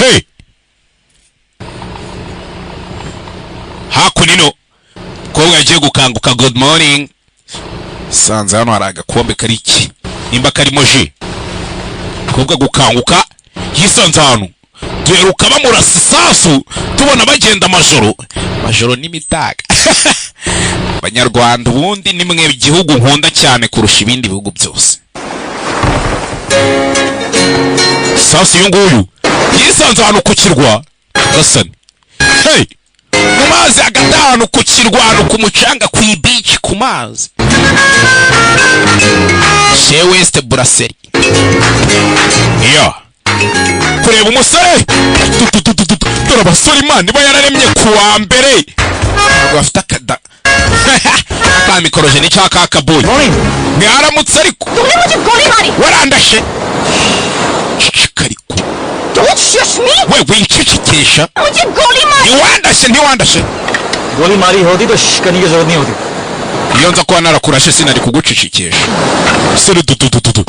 Hey, hakunino koga agiye gukanguka. Good morning. Sanze hano hari agakombe kari iki nimba karimo ji. Koga gukanguka yisanze hano duheruka bamurasa isasu tubona bagenda majoro n'imitaga. Abanyarwanda ubundi ni mwe igihugu nkunda cyane kurusha ibindi bihugu byose. Sasa uyu nguyu yisanze hano ku kirwa gasani. Hey, mu mazi agatanu ku kirwa hano ku mucanga ku beach ku mazi. Chez West Brasserie. Kureba umusore dore abasore Imana niba yararemye kuwa mbere bafite akada ka mikorojeni cyaka akaboy mwaramutse ariko warandashe ariko wewe incicikisha ntiwandashe गोली मारी होती तो करने की जरूरत नहीं होती. iyo nza kuba narakurashe sinari kugucicikisha sore dudududu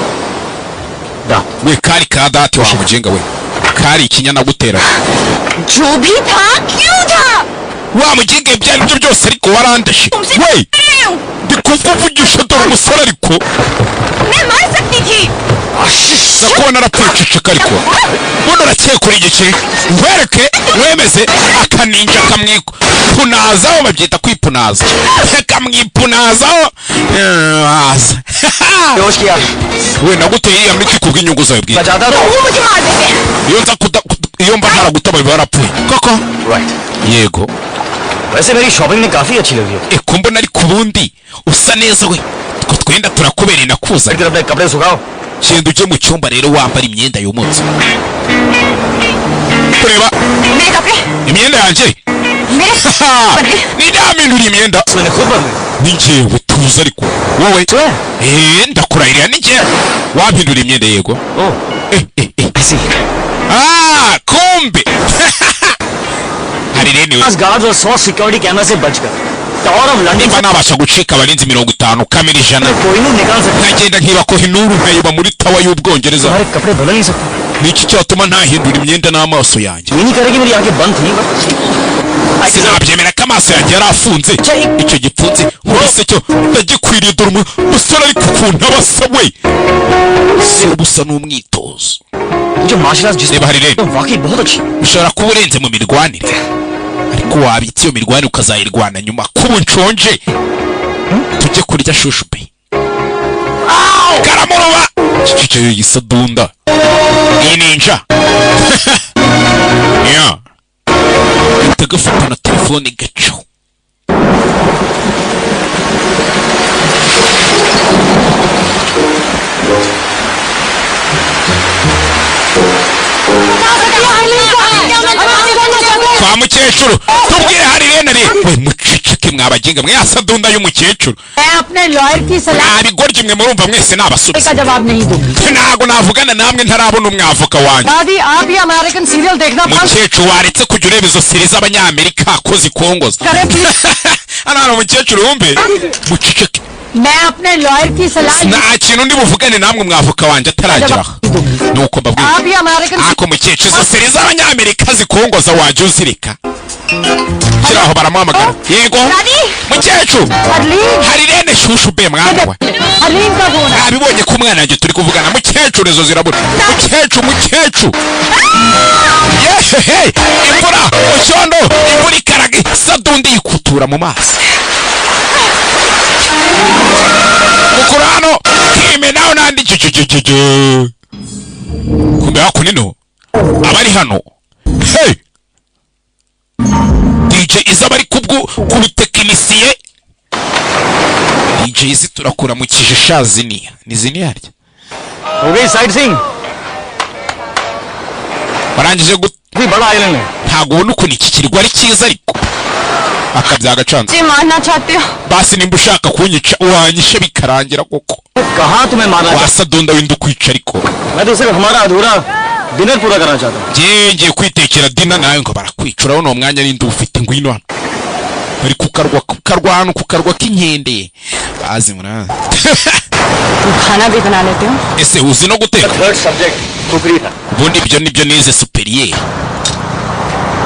da we kari ka dati wa mujenga we kari ikinyana gutera जो भी था क्यों था wa mujenga ibyari byo byose ariko warandashe we ndikuvugisha dore umusore ariko मैं मार सकती थी sakona rapfucicika ariko buno rakeye kuri igice wereke wemeze akaninja kamwikunazaho babyita kwipunaza kamwipunazaho जोश किया we naguteye iya miti kubw'inyungu zawe bwite बचाता तो वो मुझे मार देते iyo nza iyo mba ntaragutaba barapfuye koko right. yego वैसे मेरी शॉपिंग में काफी अच्छी लगी है. kumbona ari kubundi usa neza we two twenda turakubera nakuza फिर अपने कपड़े सुखाओ. cyenda uje mu cyumba rero wambara imyenda y'umunsi kureba मेरे कपड़े imyenda yanjye मेरे ni ndamindura imyenda मैंने खुद बदले. ni njyewe tuza ariko wowe तो ndakurahirira ni njyewe wampindura imyenda yego ओह ऐसी kumbe hari rene we guards और 100 सिक्योरिटी कैमरा से बचकर tower of London nimba nabasha gucika abarinzi 50 kamera 100 कोई नहीं निकाल सकता. nkagenda nkibakoha inuru nkayiba muri tawa y'ubwongereza तुम्हारे कपड़े बदल नहीं सकते. niki cyatuma ntahindura imyenda n'amaso yanjye ये नहीं करेगी मेरी आंखें बंद थी. sinabyemera ko amaso yanjye yari afunze icyo gipfunsi wese cyo ndagikwiriye dore umusore ariko ukuntu abasa we si ubusa n'umwitozo जो martial arts reba hari rero वाकई बहुत अच्छी. ushobora kuba urenze mu mirwanire ariko wabitse iyo mirwanire ukazayirwana nyuma kuba nshonje tujye kurya shushu pe karamuruba cyo yisadunda iyi ninja ya tagafata na telefone gacho kwa mukecuru tubwire hari rene we mucicike mwabaginga mwasadunda y'umukecuru मैं अपने लॉयर की सलाह nabigorye mwe murumva mwese nabasubiza का जवाब नहीं दूंगी. ntago navugana namwe ntarabona umwavoka wanjye दादी आप ये अमेरिकन सीरियल देखना बंद mukecuru waretse kujya ureba izo seri z'abanyamerika ko zikongoza करें please. hano hari umukecuru wumve mucicike मैं अपने लॉयर की सलाह nta kintu ndi buvugane namwe umwavoka wanjye ataragera aha nuko mbabwira आप ये American ako mukecuru izo seri z'abanyamerika zikongoza wajya uzireka kiraho baramuhamagara yego दादी mukecuru Harleen hari rene shushu be mwana we Harleen का फोन है. nabibonye ko umwana wanjye turi kuvugana mukecuru izo zirabura mukecuru yehehe imvura mucyondo imvura ikaraga isadundi yikutura mu maso mukuru hano kime nawe nandi kumbe hakunino abari hano hey DJ izaba ari kubutekinisiye DJ izi turakura mu kijisha ziniya ni ziniya harya हो गई side seeing. barangije भी बड़ा आइलैंड है. ntago ubona ukuntu iki kirwa ari cyiza ariko akabyaga canze जी मानना चाहते हो basi nimba ushaka kunyica wanyishe bikarangira koko कहाँ तुम्हें मारना चाहता. wasadunda wenda ukwica ariko मैं तो सिर्फ हमारा अधूरा डिनर पूरा करना चाहता हूँ. ngiye kwitekera dina nawe ngo barakwica urabona uwo mwanya n'indi ufite ngwino hano bari kukarwa kukarwa k'inkende bazi mwana खाना भी बना लेते हो ese uzi no guteka third subject cookery था. ubundi ibyo nibyo nize superieur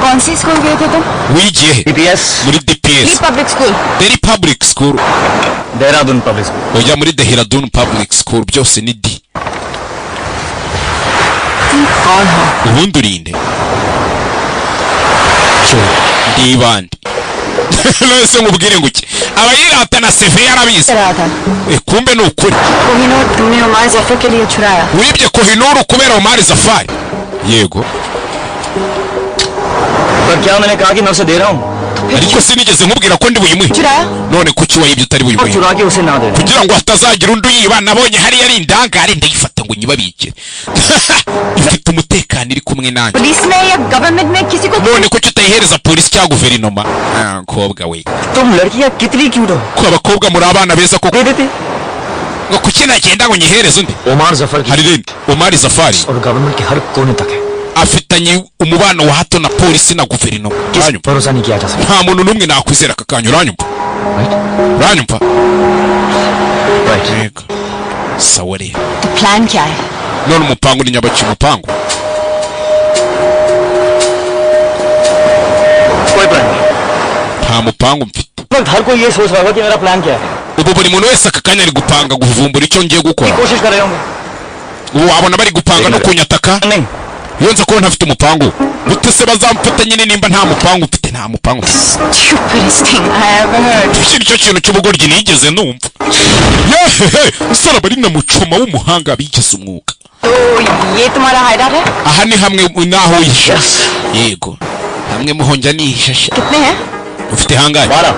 कौन सी स्कूल गए थे तुम? wigiye he DPS muri Delhi DPS public school. Delhi Public School Dehradun public school. ujya muri Dehradun Public School byose ni D तुम कौन हो? ubundi urinde ndi bandi nese nkubwire ngo iki abayirata na CV yarabizi रहा था. kumbe ni ukuri Kohinoor तुमने उमर जफर के लिए छुड़ाया. wibye Kohinoor kubera Omar Zafari yego पर क्या मैंने कहा कि मैं उसे दे रहा हूँ ariko sinigeze nkubwira ko ndi buyimuhe छुड़ाया? none kuki wayibye utari और buyimuhe चुरा के उसे ना दे. kugira ngo hatazagira undi uyiba nabonye hariya ari indangare ndayifata ngo nyibabike ifite umutekano iri kumwe nanjye police में या गवर्नमेंट में किसी को none kuki utayihereza polisi cyangwa guverinoma kobwa we तुम लड़कियाँ कितनी क्यूट हो. ko abakobwa muri abana beza koko दे देते. ngo kuki nagenda ngo nyihereze undi Omar Zafar की hari rindi Omar Zafari और गवर्नमेंट के हर कोने तक है. afitanye umubano wa hato na polisi na guverinoma किसी uranyumva भरोसा नहीं किया जा सकता. nta muntu n'umwe nakwizera aka kanya uranyumva uranyumva yego sawa rero तो प्लान क्या है? none umupangu ni nyabaki umupangu कोई प्लान नहीं. nta mupangu mfite लगभग हर कोई ये सोच रहा होगा कि मेरा प्लान क्या है. ubu buri muntu wese aka kanya ari gupanga guvumbura icyo ngiye gukora कोशिश कर रहे होंगे. ubu wabona bari gupanga no kunyataka नहीं. iyo nza kuba ntafite umupangu gute se bazamfata nyine nimba nta mupangu mfite nta mupangu mfite Stupidest thing I ever heard. iki nicyo kintu cy'ubugoryi nigeze numva yehehe sara bari na mucoma w'umuhanga bigize umwuga तो ये तुम्हारा हाइडआउट है? aha ni hamwe naho yihisha yego hamwe muhonja nihisha कितने हैं? ufite hangahe 12.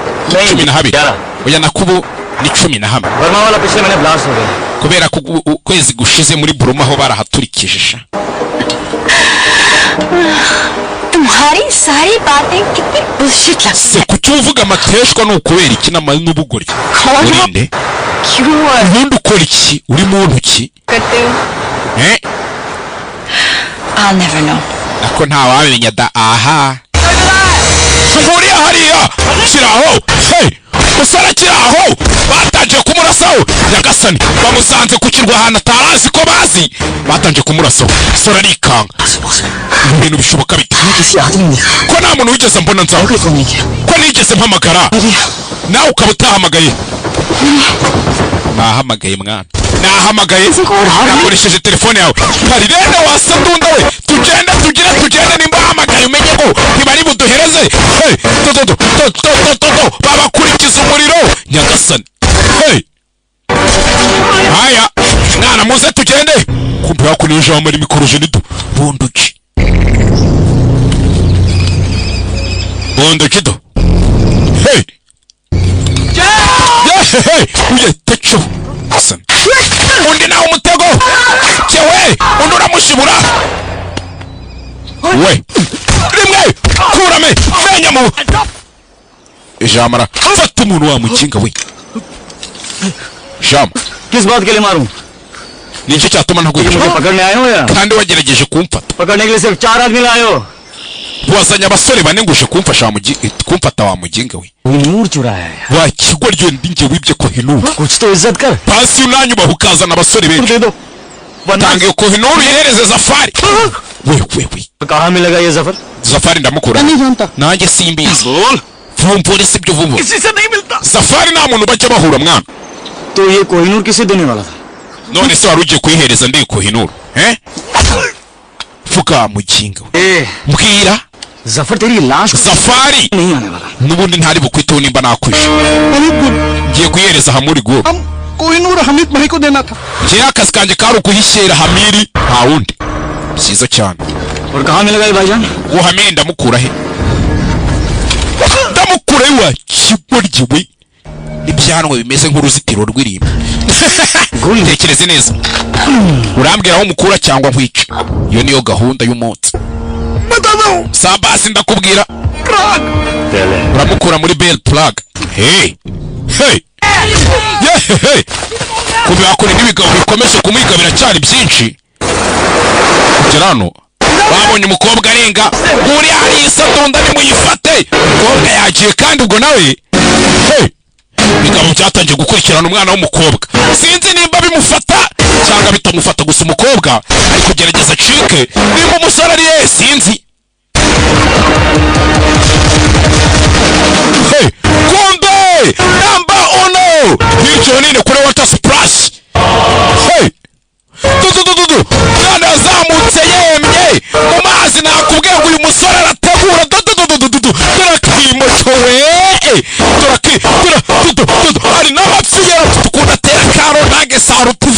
cumi na habiri 11. oya nakubu ni 11 वर्मा वाला पिछले महीने ब्लास्ट हो गया. kubera ko ukwezi gushize muri Buruma aho barahaturikije sha तुम्हारी सारी बातें कितनी बुलशिट लगती se kuki uvuga amateshwa ni ukubera iki n'ubugoryi urinde क्यों ubundi ukora iki uri mu ntoki करते हो? I'll never know. ako ntawamenya da aha nguriya hariya kiraho hey musara kiraho batangiye kumurasaho nyagasani bamusanze ku kirwa ahantu atarazi ko bazi batangiye kumurasaho sora arikanga ibintu bishoboka bite किसी आदमी ने ko nta muntu wigeze mbona nzaho phone नहीं किया. ko nigeze mpamagara nawe ukaba utahamagaye nahamagaye mwana nahamagaye nakoresheje telefone yawe hari rero wasadunda we tugende nimba wahamagaye umenye ko ntibari buduhereze hey babakurikiza umuriro nyagasani hey haya mwana muze tugende kumbe hakuno ijambo ari mikorojenido bunduki do hey hey uye techo asan undi nawe umutego cyewe undi uramushibura we rimwe kurame fenya mu ijamara fata umuntu wa mukinga we jam किस बात के लिए मारूं? nicyo cyatuma मुझे ntagurira पकड़ने आए हो या kandi wagerageje kumfata पकड़ने के लिए सिर्फ 4 आदमी लाए हो. wazanye abasore bane nguje kumfasha kumfata wa muginga we नूर चुराया है. wa kigwa ryo ndinge wibye Kohinoor कुछ तो इज्जत कर. pasi unanyubaha ukazana abasore benshi दे दो. tangiye Kohinoor uyihereze Zafari we कहाँ मिलेगा ये Zafar? Zafari ndamukura nanjye simbizi vumbura si byo vumbura किसी से नहीं मिलता. Zafari nta muntu bajya bahura mwana तो ये कोहिनूर किसे देने वाला था? none se wari ugiye kuyihereza ndi Kohinoor vuga muginga we mbwira Zafar तेरी लाश Zafari नहीं आने वाला. n'ubundi ntari bukwiteho nimba nakwishe ngiye kuyihereza Hamuri go Kohinoor हमीद भाई को देना था. njyewe akazi kanjye kari ukuhishyira Hamiri nta wundi byiza cyane और कहाँ मिलेगा ये भाईजान? uwo Hamiri ndamukura he ndamukura he wa kigoryi we ibyanwa bimeze nk'uruzitiro rw'irimbi tekereze neza urambwira aho mukura cyangwa nkwica iyo niyo gahunda y'umunsi sabasi ndakubwira uramukura muri bell plug hey kumbe wakora n'ibigabo bikomeje kumwiga biracyari byinshi kugera hano babonye umukobwa arenga uri hari isadunda nimuyifate umukobwa yagiye kandi ubwo nawe bigabo byatangiye gukurikirana umwana w'umukobwa sinzi nimba bimufata cyangwa bitamufata gusa umukobwa ari kugerageza acike nimba umusore ari sinzi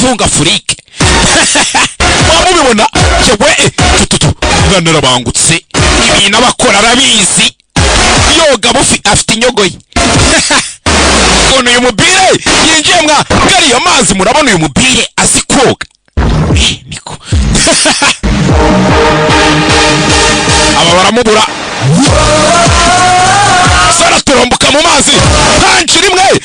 ifunga Afurike. Wamubibona yewe tututu narabangutse ibintu abakora arabizi yoga bufi afite inyogoye. Kono uyu mubire yinjiye mwa gari ya mazi, murabona uyu mubire azi koga niko. Aba baramubura sara turombuka mu mazi hanci rimwe.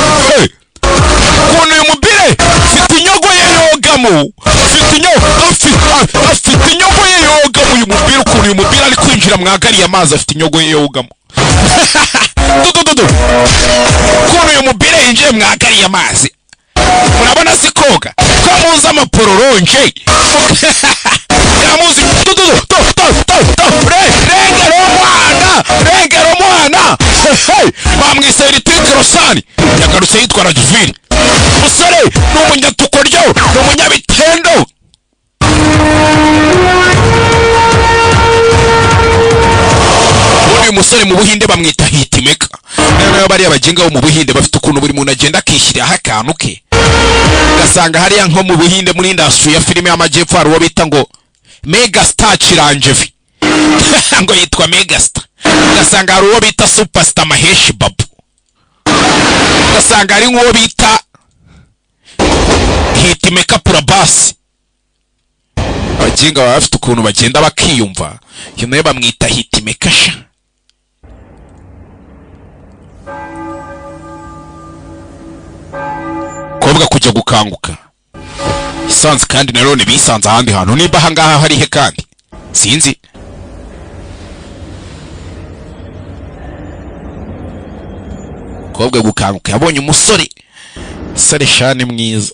Kono uyu mubire afite inyogoye yogamo, afite inyogoye yogamo uyu mubire. Ukuntu uyu mubire ari kwinjira mwa gari ya mazi afite inyogoye yogamo. Kono uyu mubire yinjiye mwa gari ya mazi, murabona si koga ko muzi amapororonje yamuzi. Rengero mwana bamwise Eric Rosani yagarutse yitwa Rajvili. Musore ni umunyatukoryo, ni umunyabitendo. Uyu musore mu Buhinde bamwita Hitmaker. Nayo bari abagenga bo mu Buhinde bafite ukuntu buri muntu agenda akishyiriraho akantu ke. Gasanga hariya nko mu Buhinde muri industry ya filime y'amajyepfo hari uwo bita ngo Megastar Chiranjeevi. Ngo yitwa Megastar. Gasanga hari uwo bita Superstar Mahesh Babu. Gasanga hari uwo bita Hitmaker Prabhas. Abagenga bafite ukuntu bagenda bakiyumva. Nayo bamwita Hitmaker. Kobwa kujya gukanguka isanze kandi narone bisanze ahandi hantu. Niba hangaha hari he kandi sinzi. Kobwa gukanguka yabonye umusore sare shane mwiza.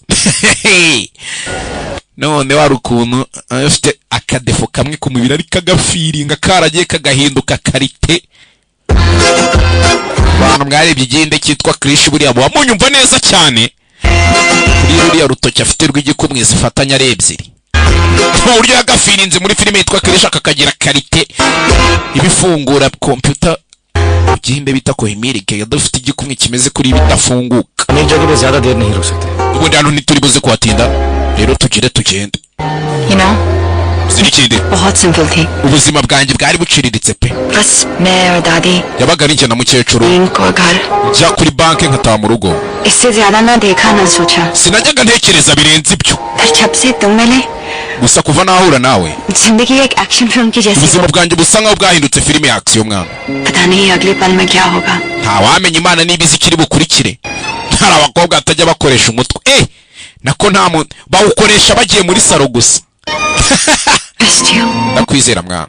None wari ukuntu afite akadefo kamwe ku mubiri ari kagafiringa karagiye kagahinduka karite. Bana mwarebye igende cyitwa Krish buriya wamunyumva neza cyane. Kuri ruriya rutoki afite rw'igikumwe zifatanya ari ebyiri. Uburyo yagafirinze muri filime yitwa Krish akakagira karite ibifungura computer igende bita ko Emirike yadafite igikumwe kimeze kuri bitafunguka. Ni jagah pe zyada der nahi ruk sakte. Ubundi hano ntituribuze kuhatinda rero tugire tugende. You know, Sirikinde बहुत सिंपल थी. ubuzima bwanjye bwari buciriritse pe. बस मैं और दादी Yabaga ari njye na mukecuru bank और घर, njya kuri banki nkataha mu rugo. इससे ज्यादा ना देखा ना सोचा. Sinajyaga ntekereza birenze ibyo. फिर जब से तुम मिले, Gusa kuva nahura nawe जिंदगी एक एक्शन फिल्म की जैसी. ubuzima bwanjye busa nkaho bwahindutse filime ya action mwana. पता नहीं अगले पल में क्या होगा. Ntawamenya Imana niba izi kiri bukurikire. Hari abakobwa batajya bakoresha umutwe nako nta muntu bawukoresha bagiye muri salo gusa. Nakwizera mwana.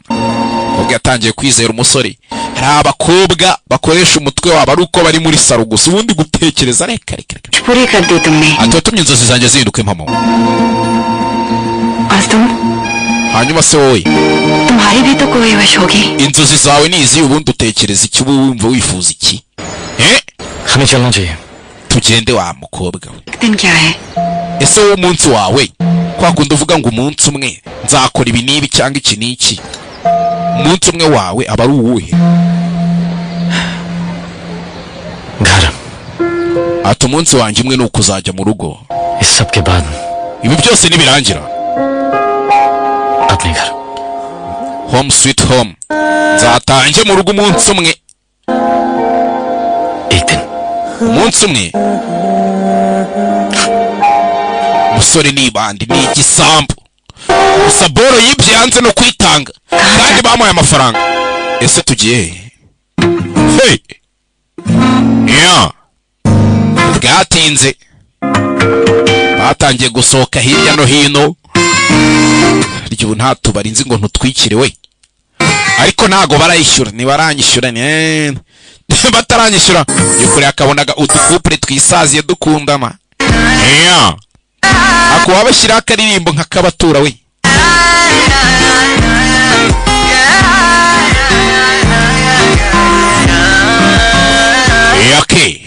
Kobwa yatangiye kwizera umusore. Hari abakobwa bakoresha umutwe wabo ari uko bari muri salo gusa, ubundi gutekereza reka. पूरी कर दी तुमने. Atotumye inzozi zanjye zihinduka impamo. और तुम? Hanyuma se wowe तुम्हारी भी तो कोई विश होगी. inzozi zawe ni izi, ubundi utekereza iki, wumva wifuza iki? हमें चलना चाहिए. Tugende wa mukobwa we. दिन क्या है? Ese wo munsi wawe kwa kundi uvuga ngo umunsi umwe nzakora ibi nibi cyangwa iki niki, umunsi umwe wawe aba ari uwuhe? घर. Ati umunsi wanjye umwe nuko uzajya mu rugo. इस सब के बाद Ibi byose nibirangira अपने घर. home sweet home. Nzatange mu rugo umunsi umwe. एक दिन. Umunsi umwe. Musore ni bandi ni igisambu. Gusa boro yibye yanze no kwitanga kandi bamuhaye amafaranga. Ese tugiye hey yeah. Bwatinze batangiye gusohoka hirya no hino. Ryo nta tubarinzi ngo ntutwikire we, ariko nago barayishyura nibaranyishyura ne bataranyishyura yukuri akabonaga udukupure twisaziye dukundana. Yeah. Ako wabashyira akaririmbo nkakabatura we. Okay.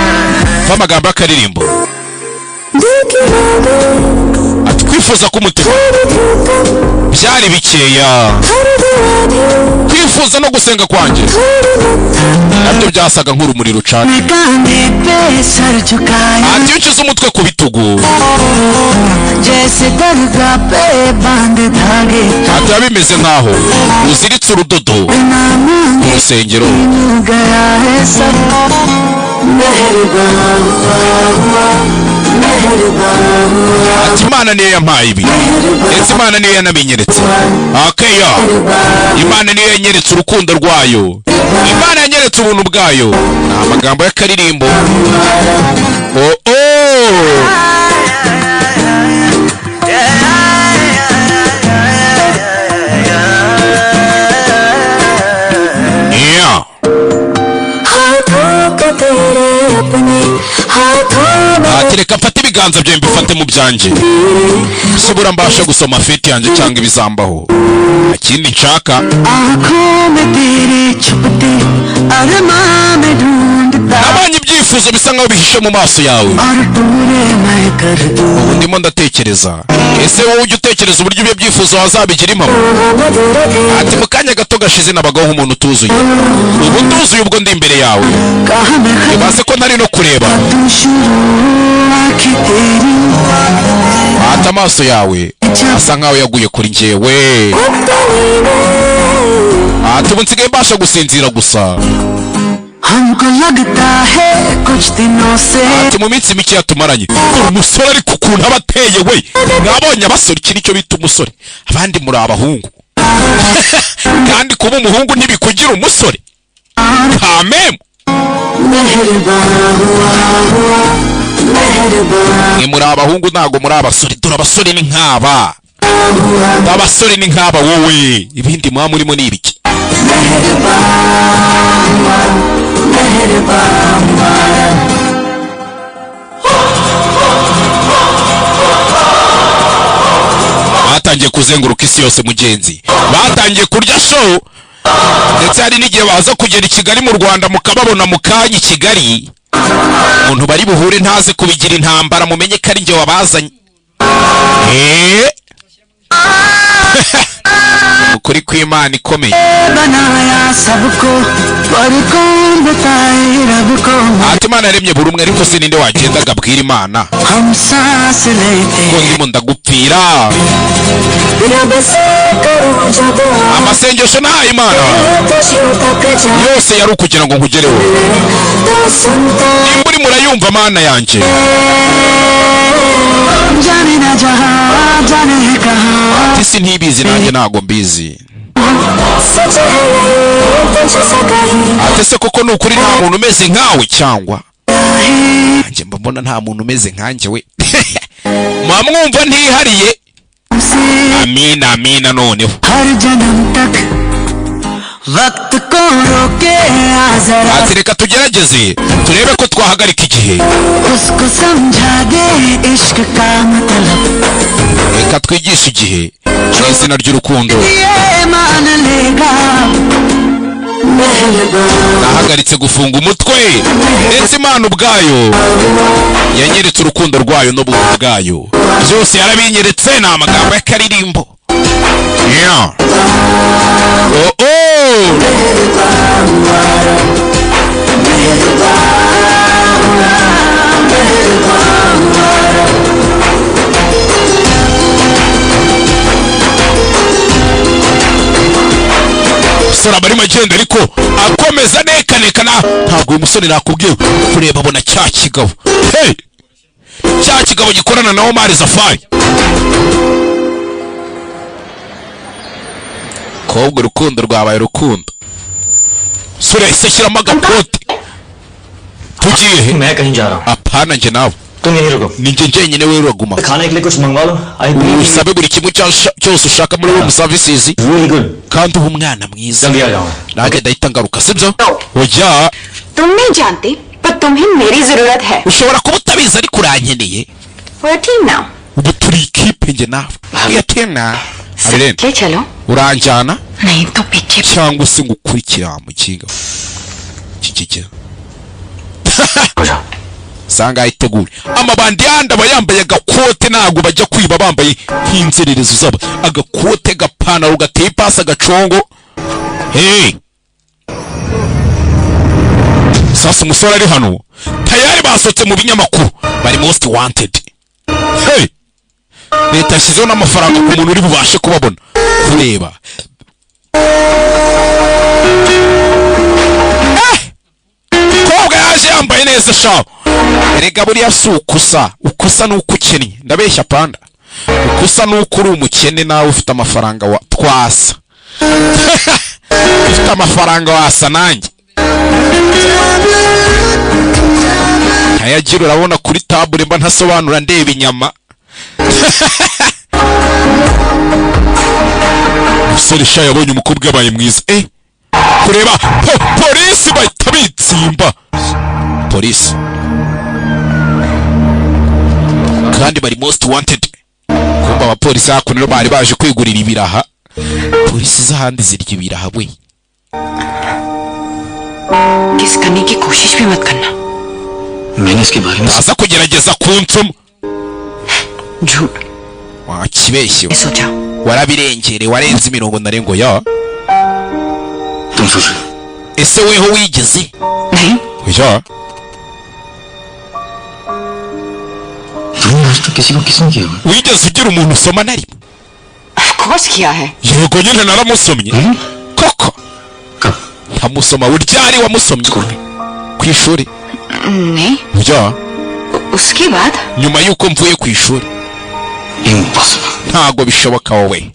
Famagambo akaririmbo. Atwifuza kumutima byari bikeya. Kwifuza ibyifuzo no gusenga kwanjye nabyo byasaga nk'urumuri rucana. Ati ukize umutwe ku bitugu ati bimeze nk'aho uziritse urudodo mu rusengero. Ati Imana niyo yampaye ibi ndetse Imana niyo yanamenyeretse. Akeya Imana niyo yanyeretse urukundo rwayo, Imana yanyeretse ubuntu bwayo. Ni amagambo y'akaririmbo. Ati reka mfate ibiganza byawe mbifate mu byanjye, subura mbasha gusoma feti yanjye cyangwa ibizambaho. Ikindi nshaka nabonye ibyifuzo bisa nkaho bihishe mu maso yawe. Ubu ndimo ndatekereza, ese wowe ujya utekereza uburyo ibyo byifuzo wazabigira impamo? Ati mu kanya gato gashize nabagaho nk'umuntu utuzuye, ubu nduzuye ubwo ndi imbere yawe. Ibaze ko ntari no kureba. Ati amaso yawe asa nkaho yaguye kuri njyewe. Ati ubu nsigaye mbasha gusinzira gusa. Ati mu minsi mike yatumaranye umusore ariko ukuntu aba ateye we, mwabonye abasore iki nicyo bita umusore, abandi muri abahungu kandi kuba umuhungu ntibikugira umusore. Amen. Mwe muri abahungu ntago muri abasore, dore abasore ni nk'aba. Abasore ni nk'aba wowe, ibindi mwa murimo ni ibiki? Batangiye kuzenguruka isi yose mugenzi, batangiye kurya show, ndetse hari n'igihe baza kugera i Kigali mu Rwanda mukababona mu kanya i Kigali. Umuntu bari buhure ntaze kubigira intambara, mumenye ko ari njye wabazanye. Ukuri kw'Imana ikomeye. Ati Imana yaremye buri umwe, ariko se ninde wagenda agabwira Imana ko ndimo ndagupfira? Amasengesho nahaye Imana yose yari ukugira ngo nkugereho. Nimba uri murayumva Mana yanjye. Ati sintibizi nanjye ntago mbizi. Ati se koko ni ukuri nta muntu umeze nkawe cyangwa? Nanjye mbona nta muntu umeze nkanjye we. Mwamwumva ntihariye. Amina amina noneho. Ati reka tugerageze turebe ko twahagarika igihe. Reka twigishe igihe mu izina ry'urukundo. Nahagaritse gufunga umutwe, ndetse Imana ubwayo yanyeretse urukundo rwayo n'ubuntu bwayo, byose yarabinyeretse. Ni amagambo y'akaririmbo. Sora bari magenda ariko akomeza nekanekana. Ntabwo uyu musore nakubwiye kureba abona cya kigabo. Hey! Cya kigabo gikorana na Omar Safari. Kobwa urukundo rwabaye rukundo. Sore ishyiramo agapote. Tugiye he? मैं कहीं जा रहा हूँ. Apana nje nawe. तुम यहीं रुको. Ninjye njyenyine we uraguma. खाने के लिए कुछ मंगवा लो. Usabe buri kimwe cyose ushaka muri room services. Really good. Kandi umwana mwiza. जल्दी आ जाओ. Nanjye ndahita ngaruka sibyo? Oya. तुम नहीं जानते पर तुम्हें मेरी जरूरत है. Ushobora kuba utabizi ariko urankeneye. We're a team now. Ubu turi ikipe nje nawe. Iya team na. Arene. ले चलो. Uranjana? नहीं तो पीछे. Cyangwa se ngukurikira mu kinga. Kikike. Sanga itegure. Amabandi yanda bayambaye agakote nago bajya kwiba bambaye nk'inzererezi zaba. Agakote gapana ugateye pasa gacongo. Hey, sasa umusore ari hano tayari basotse mu binyamakuru bari most wanted. Hey, leta yashyizeho n'amafaranga ku muntu uri bubashe kubabona kureba. Koga yaje yambaye neza sha. Erega buriya si ukusa nuko ukennye. Ndabeshya panda. Ukusa nuko uri umukene nawe ufite amafaranga wa twasa. Ufite amafaranga wasa nanjye. Ayagira urabona kuri table mba ntasobanura ndeba inyama. Musore sha yabonye umukobwa yabaye mwiza. Kureba polisi bahita bitsimba. Polisi kandi bari most wanted. Kumba abapolisi hakuno bari baje kwigurira ibiraha. Polisi z'ahandi zirya ibiraha we. किस करने की कोशिश भी मत करना. मैंने इसके बारे में Asa kugerageza kunsoma. झूठ. Wakibeshye. सोचा. Warabirengere warenze imirongo ndarengo ya. तुम सोच रहे हो? Ese weho wigeze? नहीं. Ya. तुमने आज तक किसी को किस नहीं किया? Wigeze ugira umuntu usoma nari? Of course किया है. Yego nyine naramusomye. Koko. कब? Hamusoma uryari wamusomye? Ku ishuri. नहीं. Ya. उसके बाद. Nyuma yuko mvuye ku ishuri. Impossible. Ntago bishoboka wowe.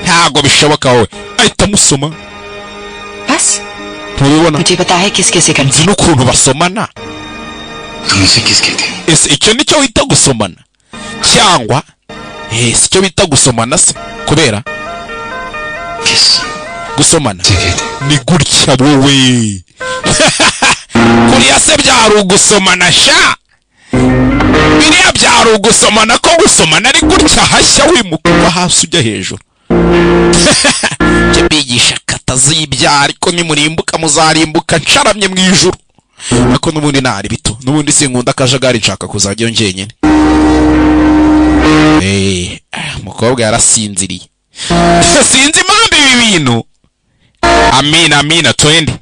Ntago bishoboka wowe. Ahita musoma. बस. Ntubibona? मुझे पता है किस कैसे करते. Nzi n'ukuntu basomana. तुम इसे किस कहते हैं? Ese icyo nicyo wita gusomana? Cyangwa si cyo bita gusomana se? Kubera किस? gusomana से कहते हैं? ni gutya wowe. Kuriya se byari ugusomana sha. Biriya byari ugusomana ko gusomana ari gutya hashya wimukuba hasi ujya hejuru. Cyo bigisha katazi y'ibyaha ariko nimurimbuka muzarimbuka ncaramye mu ijuru. Ako nubundi nari bito. Nubundi sinkunda akajagari nshaka kuzajyayo njyenyine. Mukobwa yarasinziriye. Sinzi impamvu ibi bintu. Amina twende.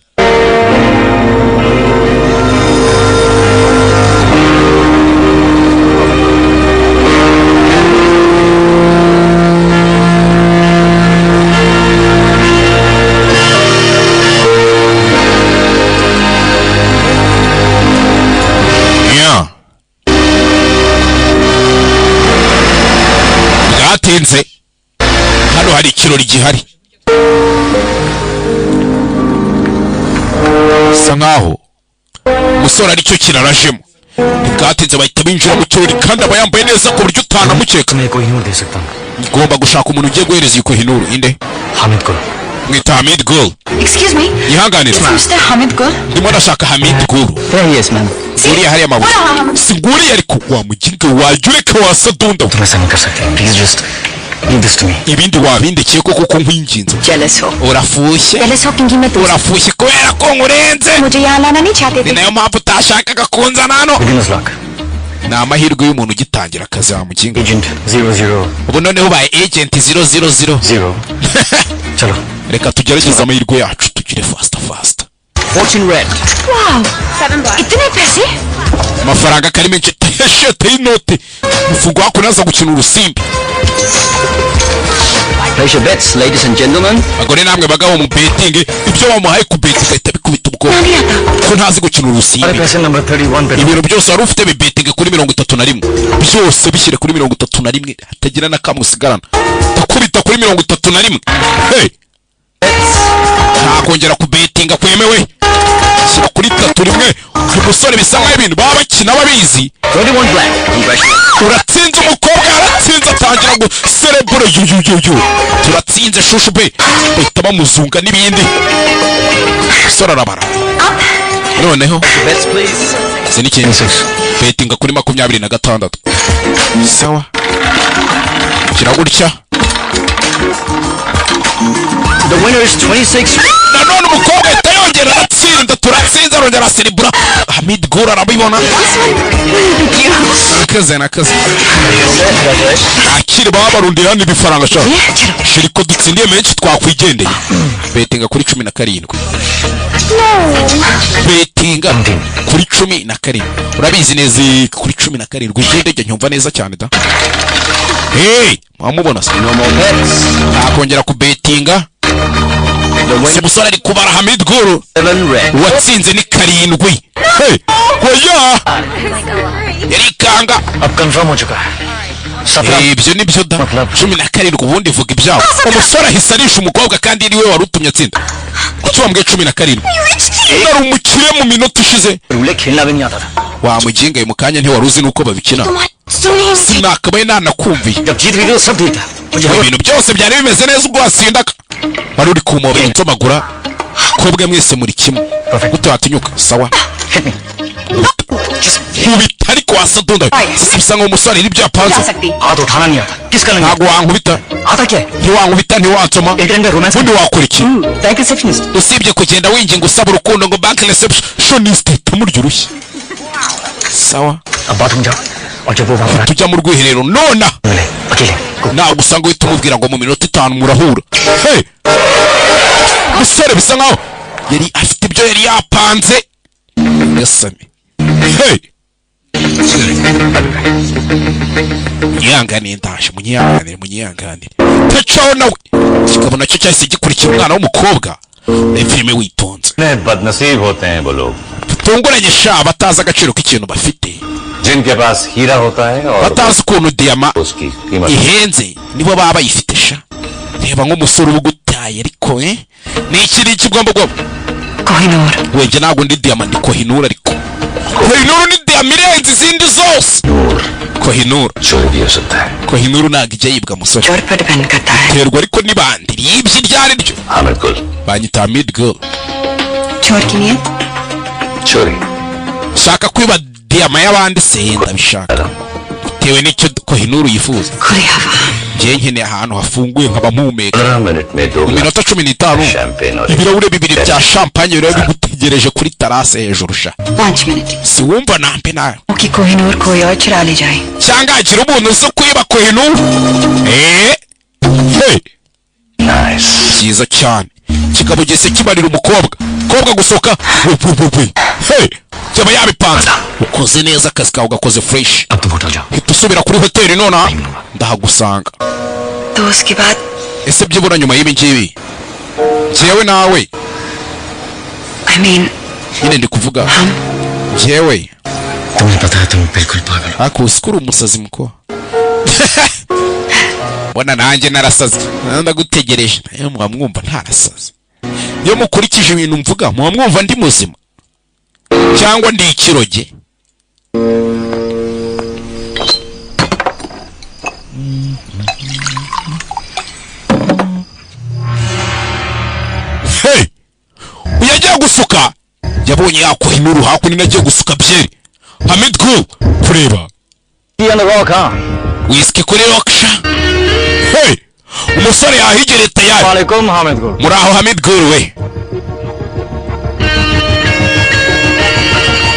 Bwatinze. Hano hari ikirori gihari. Sa nkaho umusore aricyo kirarajemo. Bwatinze bahita binjira mu kirori kandi aba yambaye neza ku buryo utanamukeka. मैं कोई हिनूर दे सकता हूँ. Ngomba gushaka umuntu ugiye guhereza iyi kohinuru. Inde? Hamid को. Mwita Hamid Gul. Excuse me. Yihanganire. Mr. Hamid Gul. Ndimo ndashaka Hamid Gul. Yes, man. Nguriya hariya amabuye. Singuriya ariko wa muginga wajureka wasadunda. तुम ऐसा नहीं कर सकते. Please just leave this to me. Ibindi wabindekeye kuko nkwinginze. Jealous हो. Urafushye. Jealous हो क्योंकि मैं तुझसे. Urafushye kubera ko nkurenze. मुझे यहाँ लाना नहीं चाहते Ni थे. nayo mpamvu utashakaga kunzana hano. Beginner's luck. Ni amahirwe y'umuntu ugitangira akazi wa muginga. Agent 00. Ubu noneho ubaye agent 000. 0. चलो. Reka tugerageze amahirwe yacu tugire fast. Fortune red. Wow. इतने पैसे? Amafaranga kari menshi shete y'inote. Mufungo wako naza gukina urusimbi. Place your bets, ladies and gentlemen. Agore namwe bagabo mu betting ibyo bamuhaye ku betting ahita bikubita ubwoba. नहीं आता. Ko ntazi gukina urusimbi. पैसे नंबर 31 पे. Ibintu byose wari ufite bibetinge kuri 31. Byose bishyire kuri 31 hatagira na kamwe usigarana. Takubita kuri 31. Hey. Ntakongera kubetinga kwemewe. Shyira kuri 31. Umusore bisa nkaho ibintu baba bakina babizi. 21 black. Congratulations. Uratsinze umukobwa yaratsinze atangira ngo cerebure yo. Turatsinze shushu be. Bahita bamuzunga n'ibindi. Umusore arabara. Noneho. Bets please. Sinikintu. Betinga kuri 26. Sawa. Kiragutya. The winner is 26. Nanone umukobwa yongera aratsinda turatsinze arongera aseribura Hamid Gul arabibona nakaze akiri babarundiye hano ibifaranga sha shiriko dutsindiye menshi twakwigendeye betinga kuri 17 betinga kuri 17 urabizi neza kuri 17 igende nyumva neza cyane da mwamubona se akongera ku betinga si musore ari kubara Hamid Gul watsinze ni 7 oya yarikanga अब कंफर्म हो चुका है ibyo nibyo da 17 ubundi vuga ibyabo umusore ahisarisha umukobwa kandi niwe warutumye atsinda kuki wambwiye 17 ari umukire mu minota ishize रूले खेलना भी नहीं आता था wamugingaye mu kanya ntiwaruzi nuko babikina sinakabaye nanakumviye जब जीत गई तो सब ठीक था ibintu byose byari bimeze neza ubwo wasindaga wari uri ku mobile nsomagura kobwe mwese muri kimwe gute watinyuka sawa nkubita ariko wasadunda bisa nk'umusore n'ibyo yapanze हाथ उठाना नहीं आता किसका नहीं ntabwo wankubita आता क्या ntiwankubita ntiwansoma romance ubundi wakora iki bank receptionist usibye kugenda winginga usaba urukundo ngo bank receptionist tamurya urushyi sawa अब बाथरूम जाओ और जब वो वहां tujya mu rwiherero nona मिले अकेले ntabwo usanga uhita umubwira ngo mu minota 5 murahura musore bisa nkaho yari afite ibyo yari yapanze yasame munyihanganire ndaje munyihanganire tacaho nawe kikabona cyo cyahise gikurikira umwana w'umukobwa na filime witonze बदनसीब होते हैं वो लोग tunguranye sha batazi agaciro k'ikintu bafite जिनके पास हीरा होता है और batazi ukuntu diyama उसकी कीमत ihenze nibo baba bayifite sha reba nk'umusore uba ugutaye ariko ni iki ugomba gukora Kohinoor wenge ntabwo ndi diyama ndi kohinura ariko kohinuru ni diyama irenze izindi zose kohinuru चोरी भी हो सकता है kohinuru ntabwo ijya yibwa musore चोर पर डिपेंड करता है terwa ariko nibandi yibye iryo ari ryo Hamid गुल banyita Hamid Gul चोर की नीयत चोरी shaka kwiba diyama y'abandi se ndabishaka tewe n'icyo kohinuru yifuza खुली हवा ngiye nkeneye ahantu hafunguye nkaba mpumeka 15 मिनट में 2 mu minota 15 शैंपेन और ibirahure bibiri bya champagne biraba bigutegereje kuri terrasse hejuru sha 5 minute si wumva nampe nayo कि कोहिनूर कोई और चुरा ले जाए cyangwa hagira umuntu uzi kwiba kohinuru nice cyiza cyane kikaba gise kibarira umukobwa gusoka cyaba yabipanze ukoze neza akazi kawe ugakoze fresh अब तुम होटल जाओ hita usubira kuri hoteli nona ndahagusanga तो उसके बाद ese byibura nyuma y'ibi ngibi njyewe nawe I mean nyine ndi kuvuga njyewe तुम्हें पता है तुम बिल्कुल पागल हो ariko usikura umusazi muko bona nanjye narasaze ndagutegereje nayo mwamwumva ntarasaze iyo mukurikije ibintu mvuga mwamwumva ndi muzima cyangwa ndi ikiroge uyagiye gusuka yabonye yakohinuru hakuno nagiye gusuka byeri Hamid Gul kureba whisky kuri rocksha umusore yahigereye tayari वालेकुम हामिद गुल muraho Hamid Gul we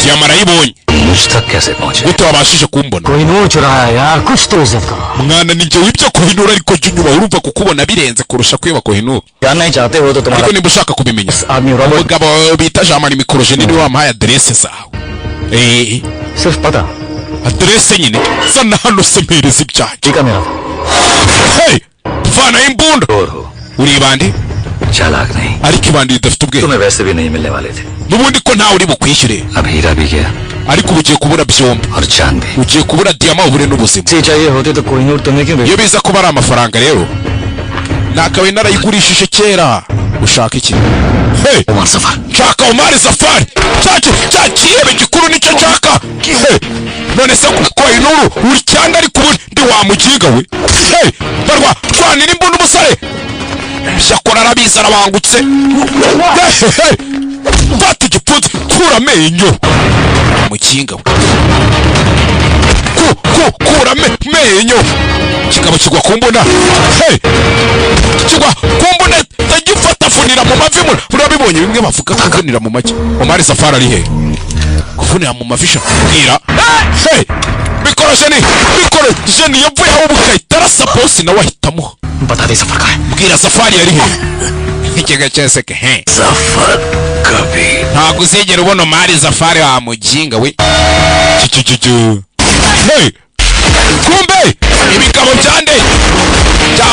diyama arayibonye मुझ तक कैसे पहुंचे gute wabashije kumbona Kohinoor चुराया यार कुछ तो इज्जत करो mwana ninjye wibyo kohinura ariko jya unyuma urumva kukubona birenze kurusha kwiba kohinura जानना ही चाहते हो तो तुम्हारा ariko nimba ushaka kubimenya आदमी Robert umugabo bita Jean Marie Mikorojeni niwe wampaye aderese zawe सिर्फ पता aderese nyine sa na hano se mpereza ibyanjye ठीक है मेरा vana imbunda चोर हो uri ibandi चालाक नहीं ariko ibandi ridafite ubwenge तुम्हें वैसे भी नहीं मिलने वाले थे n'ubundi ko ntawe uri bukwishyure अब हीरा भी गया ariko ubu ugiye kubura byombi और चांद भी ugiye kubura diyama ubure n'ubuzima से चाहिए होते तो कोहिनूर तुम्हें क्यों iyo biza kuba ari amafaranga rero nakabaye narayigurishije kera ushaka iki Umar suffer nshaka Omar Safari cya kiyebe gikuru nicyo nshaka none se kohinuru uri cyangwa ariko ubu ndi wamugiga we barwa twanira imbunda umusore byakora arabizi arabangutse fata igipfunsi kura amenyo mukinga we kura amenyo kikaba kigwa ku mbunda kigwa ku mbunda ndagifata afunira mu mavi urabibonye bimwe bavuga kuvunira mu make Omar Safari ari he kuvunira mu mavi shakira hey bikoroshe ni yavuye aho bukayitara suppose nawe ahitamo बता दे सफर का है mbwira Safari ari he ikega cyese ke he सफर कभी ntago uzegera ubona Omar Safari wa mujinga we hey kumbe ibigabo byande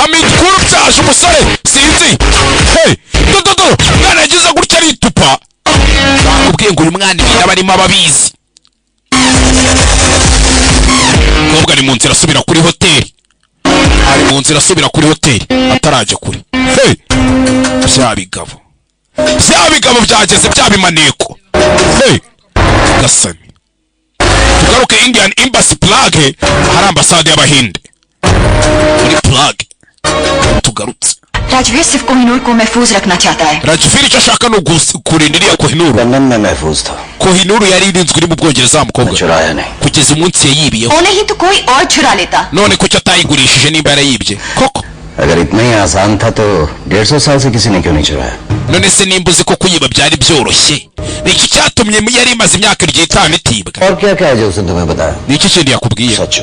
Hamid Kuru byaje umusore sinzi hey dododo nanagize gutya ritupa bakubwiye ngo uyu mwana ibintu barimo ababizi kobwa ni mu nzira asubira kuri hoteli ataraje kuri hey bya bigabo byageze byabimaneko hey gasani tugaruke Indian Embassy Prague hari ambasade y'Abahinde muri Prague tugarutse Rajveer सिर्फ कोहिनूर को महफूज रखना चाहता है Rajvir icyo ashaka no kurindiriya Kohinoor London में महफूज था Kohinoor yari irinzwe uri mu Bwongereza umukobwa चुराया नहीं kugeza umunsi yayibiyeho उन्हें ही तो कोई और चुरा लेता none kuki atayigurishije nimba yarayibye koko अगर इतना ही आसान था तो 150 साल से किसी ने क्यों नहीं चुराया none se nimba uzi ko kuyiba byari byoroshye niki cyatumye yari imaze imyaka 5 itibwa और क्या क्या है जो उसने तुम्हें बताया niki kindi yakubwiye सच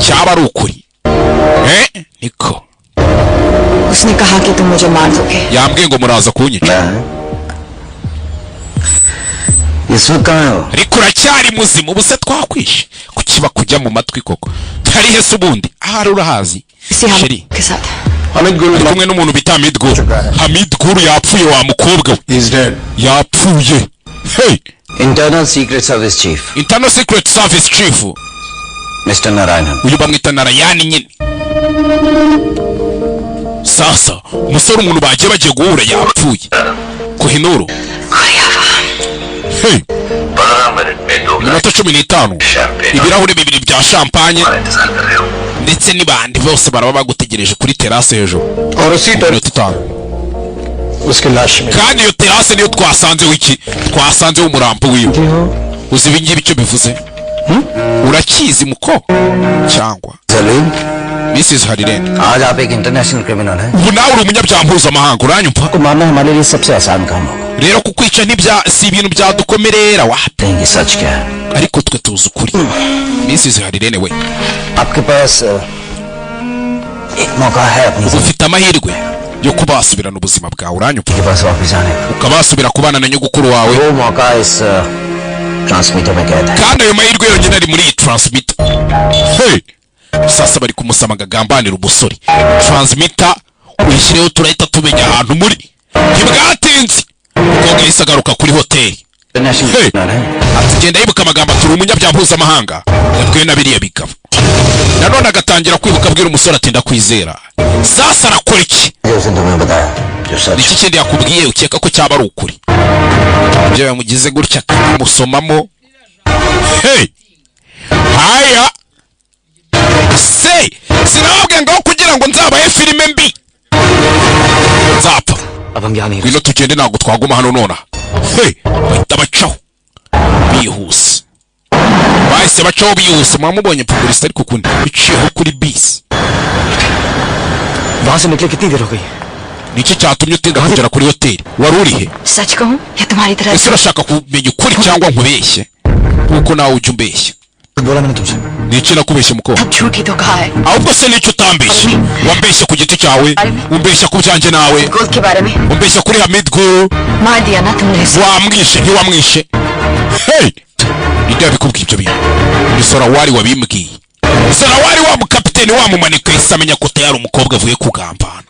cyaba ari ukuri niko उसने कहा कि तुम मुझे मार दोगे yambwiye ngo muraza kunyica इस वक्त कहाँ हो ariko uracyari muzima ubu se twakwishe kukiba kujya mu matwi koko tari hese ubundi ahari urahazi sheri के साथ Hamid Guru kumwe n'umuntu bita Hamid Guru yapfuye wa mukobwa we is dead yapfuye hey Internal Secret Service Chief Internal Secret Service Chief Mr. Narayanan uyu bamwita Narayani nyine sasa umusore umuntu bagiye guhura yapfuye Kohinoor hey 15 ibirahure bibiri bya champagne ndetse n'ibandi bose baraba bagutegereje kuri terrasse hejuru और उसी तरह उसके लाश में kandi iyo terrasse niyo twasanze umurambo wiwe uzi ibingibi icyo bivuze urakizi muko cyangwa जलील Mrs. Harirene आज आप एक international criminal हैं ubu nawe uri umunyabyaha mpuzamahanga uranyumva को मारना हमारे लिए सबसे आसान काम होगा rero kukwica si ibintu byadukomerera wapi ये सच क्या है ariko twe tuzi ukuri Mrs. Harirene we आपके पास एक मौका है अपनी ufite amahirwe yo kubasubirana ubuzima bwawe uranyumva के पास वापस आने का ukabasubira kubana na nyogukuru wawe वो मौका इस ट्रांसमीटर में कैद है kandi ayo mahirwe yonyine ari muri iyi transmitter hey sasa bari kumusama ngagambanira umusore transmitter uyishyireho turahita tumenya ahantu muri ntibwatinze umukobwa yahise agaruka kuri hoteli international criminal है atugenda yibuka amagambo turi umunyabyaha mpuzamahanga yabwiwe na biriya bigabo nanone agatangira kwibuka abwira umusore ati ndakwizera sasa arakora iki जो उसने तुम्हें बताया जो सच iki kindi yakubwiye ukeka ko cyaba ari ukuri ibyo yamugize gutya akamusomamo hey haya se sinababwiye ngaho kugira ngo nzabahe filime mbi nzapfa अब हम यहाँ नहीं ngwino tugende ntabwo twaguma hano nonaha hey bahita bacaho bihuse bahise bacaho bihuse mwamubonye publicité ariko kundi biciyeho kuri bisi वहाँ से निकले कितनी देर हो गई niki cyatumye utinda kugera kuri hoteli wari uri he सच कहूं या तुम्हारी तरह ese urashaka kumenya ukuri cyangwa nkubeshye kuko nawe ujya umbeshya बोला मैंने तुमसे niki nakubeshye mukobwa सब झूठी तो कहा है ahubwo se nicyo utambeshye wambeshye ku giti cyawe umbeshya ku byanjye nawe गोद के बारे में umbeshya kuri Hamid Guru मार दिया ना तुमने उसे wamwishe ntiwamwishe hey ninde yabikubwiye ibyo bintu ni Sorawari wabimbwiye Sorawari wa mukapiteni wamumanika yahise amenya ko tayari umukobwa avuye kugambana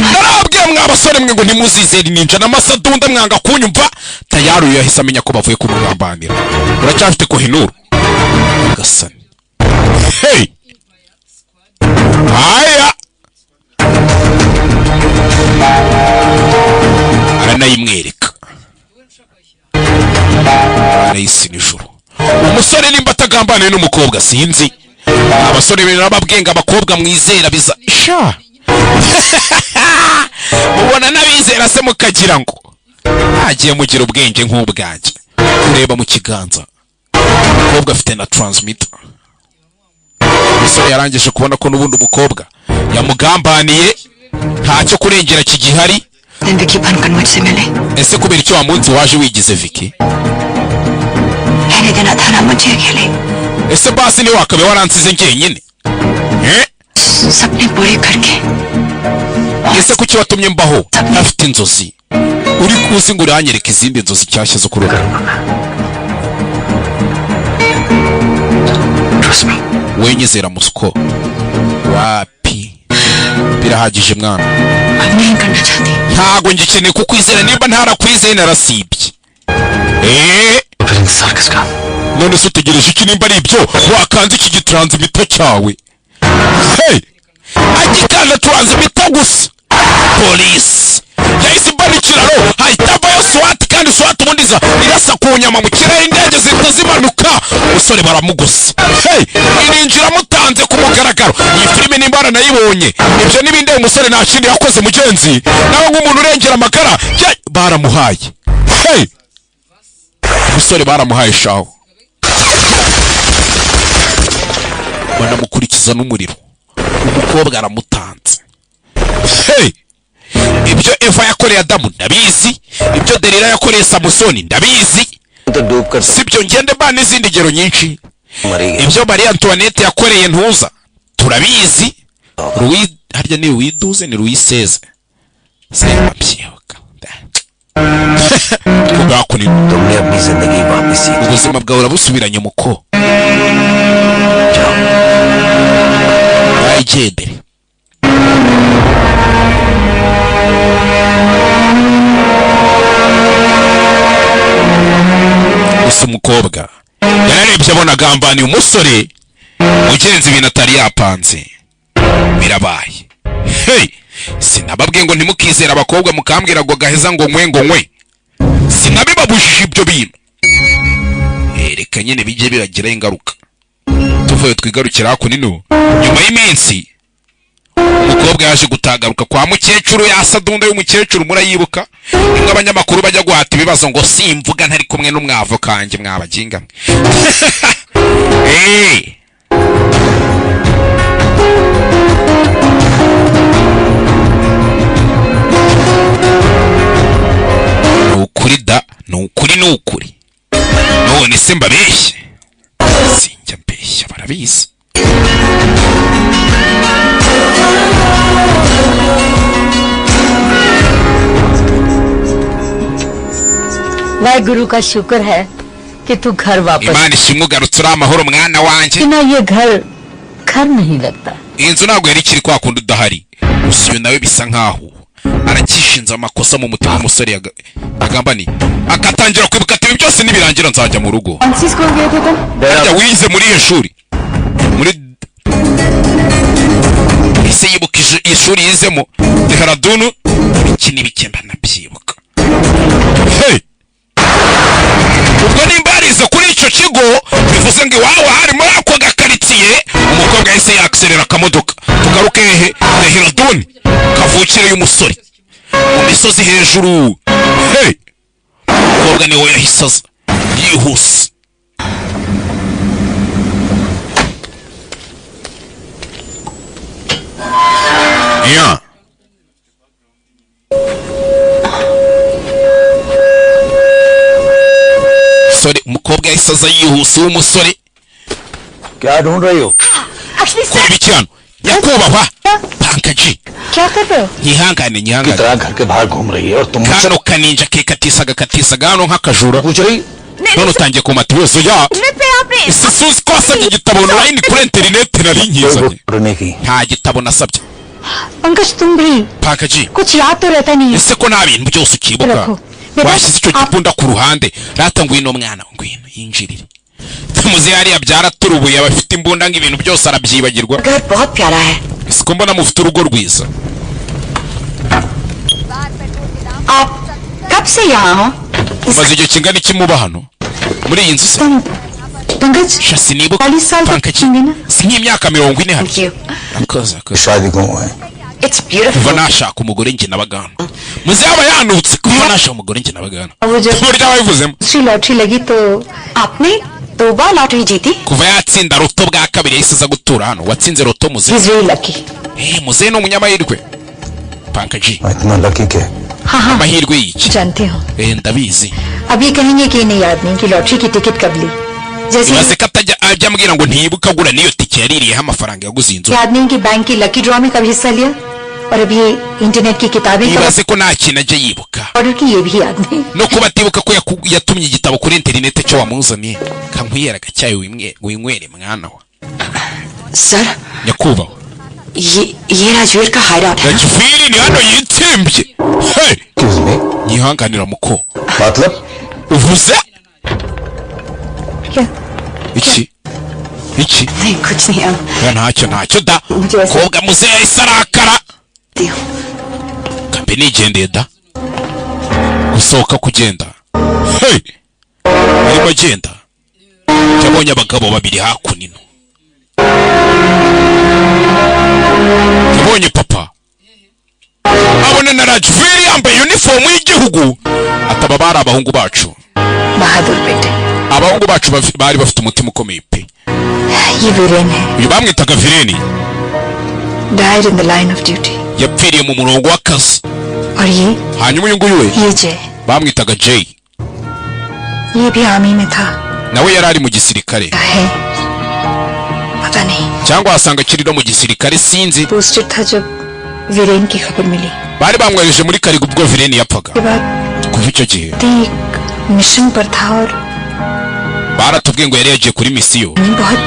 narabwiye mwabasore mwe ngo ntimuzizere ninja n'amasadunda mwanga kunyumva tayari uyu yahise amenya ko bavuye kumugambanira uracyafite Kohinoor gasani hey haya aranayimwereka arayisi nijoro umusore nimba atagambaniye n'umukobwa sinzi abasore birababwenga abakobwa mwizera biza sha mubona n'abizera se mukagira ngo agiye mugira ubwenge nk'ubwanjye ureba mu kiganza umukobwa afite na transmitter umusore yarangije kubona ko n'ubundi umukobwa yamugambaniye ntacyo kurengera kigihari. Vicky बनकर मुझसे मिले। ese kubera icyo wa munsi waje wigize Vicky? कहने देना था ना मुझे अकेले। ese basi ni wakabe waransize njyenyine? सपने पूरे करके। ese kuki watumye mbaho afite inzozi? uri kuzi ngo uranyereka izindi nzozi cyashye zo kuruka. wenyezera musuko wapi birahagije mwana. ntago ngikeneye kukwizera nimba ntarakwizeye narasibye. none se utegereje iki nimba ari ibyo wakanze iki gitransmitter cyawe? Hey! agikanda transmitter gusa. Police yahise mbana ikiraro hahita vayo SWAT kandi SWAT ubundiza irasa ku nyama mu kirere indege zihita zimanuka umusore baramugose. Hey! ininjira mutanze ku mugaragaro. iyi filime nimbara nayibonye ibyo n'ibindi umusore nta kindi yakoze mugenzi nawe nk'umuntu urengera amakara baramuhaye. Hey! umusore baramuhaye shaho banamukurikiza n'umuriro. umukobwa aramutanze. Hey! ibyo Eva yakoreye Adamu ndabizi, ibyo Delila yakoreye Samusoni ndabizi, sibyo ngende bana izindi ngero nyinshi. ibyo Marie Antoinette yakoreye Ntuza turabizi. Louis harya ni Louis XII ni Louis XVI sema byibuka kubakuni तुमने अपनी जिंदगी वापस सी ubuzima bwawe urabusubiranye muko ayigendere. gusa umukobwa yararebye abona agambaniye umusore mugenzi ibintu atari yapanze birabaye. Hey! sinababwiye ngo ntimukizera abakobwa mukambwira ngo gaheza ngo nkwe sinabibabujije ibyo bintu. reka nyine bijye biragira ingaruka. tuvuye twigarukira hako nino nyuma y'iminsi umukobwa yaje gutagaruka kwa mukecuru yasadunda y'umukecuru murayibuka imwe abanyamakuru bajya guhata ibibazo ngo simvuga ntari kumwe n'umwavo kanje mwabaginga. nukuri da nukuri none se mbabeshye sinjya mbeshya barabizi. Wahe गुरु का शुक्र है कि तू घर वापस Imana ishimwe ugarutse uri amahoro mwana wanjye. ना ये घर नहीं लगता. inzu ntabwo yari ikiri kwa kundi udahari. usiyo nawe bisa nkaho arakishinze amakosa mu mutima w'umusore yagambani akatangira kwibuka ati byose nibirangira nzajya mu rugo. Ajya wize muri iyo shuri muri ise yibuka ishuri yizemo Dehradun iki n'ibikemba nabyibuka. Hey! ubwo nimba yarize kuri icyo kigo bivuze ngo iwawe hari muri ako gakaritsiye. umukobwa yahise yakserera akamodoka tugaruke hehe Dehradun kavukire y'umusore mu misozi hejuru. Hey! umukobwa niwe yahise aza yihuse. Yeah. Sorry, umukobwa yahise aza yihuse w'umusore. क्या ढूंढ रही हो? Kora ibikirano nyakubahwa Pankaji. क्या कर रहे हो? Nyihangane तरह घर के बाहर घूम रही है और तुम मुझसे kano kaninja kekatisaga hano nk'akajura. पूछ रही? none utangiye ku matibizo ya isi suzi ko wasabye igitabo online kuri internet nari nkizanye. पढ़ने की nta gitabo nasabye. पंकज तुम भी Pankaji कुछ याद तो रहता नहीं है. ese ko nta bintu byose ukibuka washyize icyo gipunda ku ruhande rata ngwino mwana ngwino yinjirire. muze hariya byaraturubuye abafite imbunda ng'ibintu byose arabyibagirwa. घर बहुत प्यारा है. ese ko mbona mufite urugo rwiza. आप कब से यहाँ हो? maze igihe kingana iki muba hano muri iyi nzu se? Pankaj shasi nibuka 40 साल तक Pankaji होंगे ना. si nk'imyaka 40 hano. Thank you. akoze शादी को है It's kuva beautiful. nashaka umugore njye nabagana muze yaba yanutse kuva nashaka umugore njye nabagana. वो जब burya wabivuzemo दूसरी लॉटरी लगी तो आपने 2 बार लॉटरी जीती? kuva yatsinda roto bwa kabiri yahise aza gutura hano. watsinze roto muze he's really lucky. muze ni umunyamahirwe. Pankaji इतना लकी के हाँ हाँ amahirwe y'iki जानते हो ndabizi अब ये कहेंगे कि इन्हें याद नहीं कि लॉटरी की टिकट कब ली जैसे ibaze ko ajya ambwira ngo ntibuka agura niyo tike yaririyeho amafaranga yaguze inzu याद नहीं कि बैंक की लकी ड्रॉ में कब हिस्सा लिया और अभी इंटरनेट की किताबें ibaze ko nta kintu ajya yibuka order की ये भी याद नहीं no kuba atibuka ko yatumye igitabo kuri interinete cyo wamuzaniye kankwiyera agacyayi winywere mwana wa sir nyakubahwa ये राजवीर का हाइडआउट है Rajviri ni hano yitsembye hey Excuse me yihanganira muko मतलब uvuze क्या iki नहीं कुछ नहीं अब ntacyo da Mujye wese- koga muzehe isarakara दी हूँ kambe nigendeye da gusohoka kugenda hey arimo agenda yabonye abagabo babiri hakunino yabonye papa abona na Rajviri yambaye uniform y'igihugu ataba bari abahungu bacu बहादुर बेटे abahungu bacu bari bafite umutima ukomeye pe ये वीरेन है uyu bamwitaga Vireni died in the line of duty yapfiriye mu murongo w'akazi और ये hanyuma uyu nguyu we ये जय bamwitaga Jay ये भी आर्मी में था nawe yari ari mu gisirikare है पता नहीं cyangwa wasanga akiri no mu gisirikare sinzi posted था जब वीरेन की खबर मिली bari bamwohereje muri Karigu ubwo Vireni yapfaga के बाद kuva icyo gihe एक मिशन पर था और baratubwiye ngo yari yagiye kuri misiyo बहुत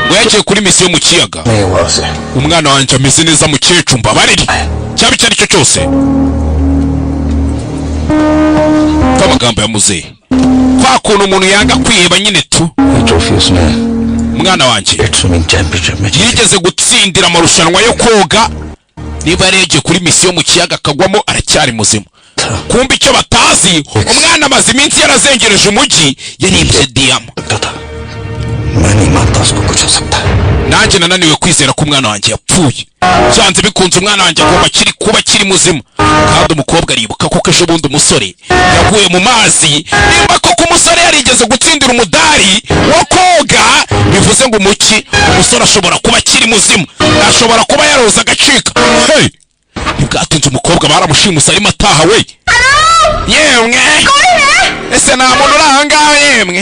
ngo yagiye kuri misiyo mu kiyaga नहीं हुआ उसे umwana wanjye ameze neza mukecuru mbabarire cyaba icyo ari cyo cyose amagambo ya muzehe kwa kuntu umuntu yanga kwiheba nyine tu ये ट्रॉफी उसने umwana wanjye state swimming championship में जीती yigeze gutsindira amarushanwa yo koga niba yari yagiye kuri misiyo mu kiyaga akagwamo aracyari muzima kumva icyo batazi umwana amaze iminsi yarazengereje umujyi yaribye diyama लगता था मैं नहीं मानता उसको कुछ हो सकता है nanjye nananiwe kwizera ko umwana wanjye yapfuye byanze bikunze umwana wanjye agomba kuba akiri muzima kandi umukobwa aribuka koko ejo bundi umusore yaguye mu mazi nimba koko umusore yarigeze gutsindira umudari wo koga bivuze ngo umuki umusore ashobora kuba akiri muzima ashobora kuba yaroza agacika hey ntibwatinze umukobwa baramushimuse arimo ataha we yemwe ese nta muntu uri aha ngaha yemwe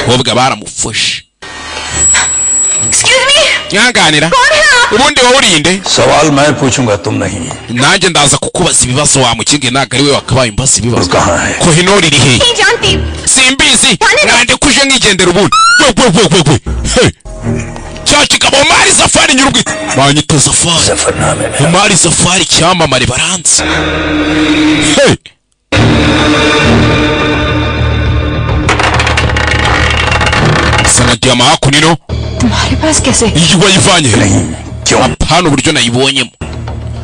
umukobwa baramufashe excuse me nyanganira ubundi wowe urinde सवाल मैं पूछूंगा तुम नहीं nanjye ndaza kukubaza ibibazo wamukinge ntabwo ari we wakabaye imbaza ibibazo वो कहाँ है kohinori iri hehe नहीं जानती simbizi mwandika uje nkigendera ubundi we hey cya kigabo mari safari nyir'ubwite banyita safari सफरनामे में umari safari cyamamare baranze hey sana diyama hakunino तुम्हारे पास कैसे iyi wayivanye he नहीं क्यों hano uburyo nayibonyemo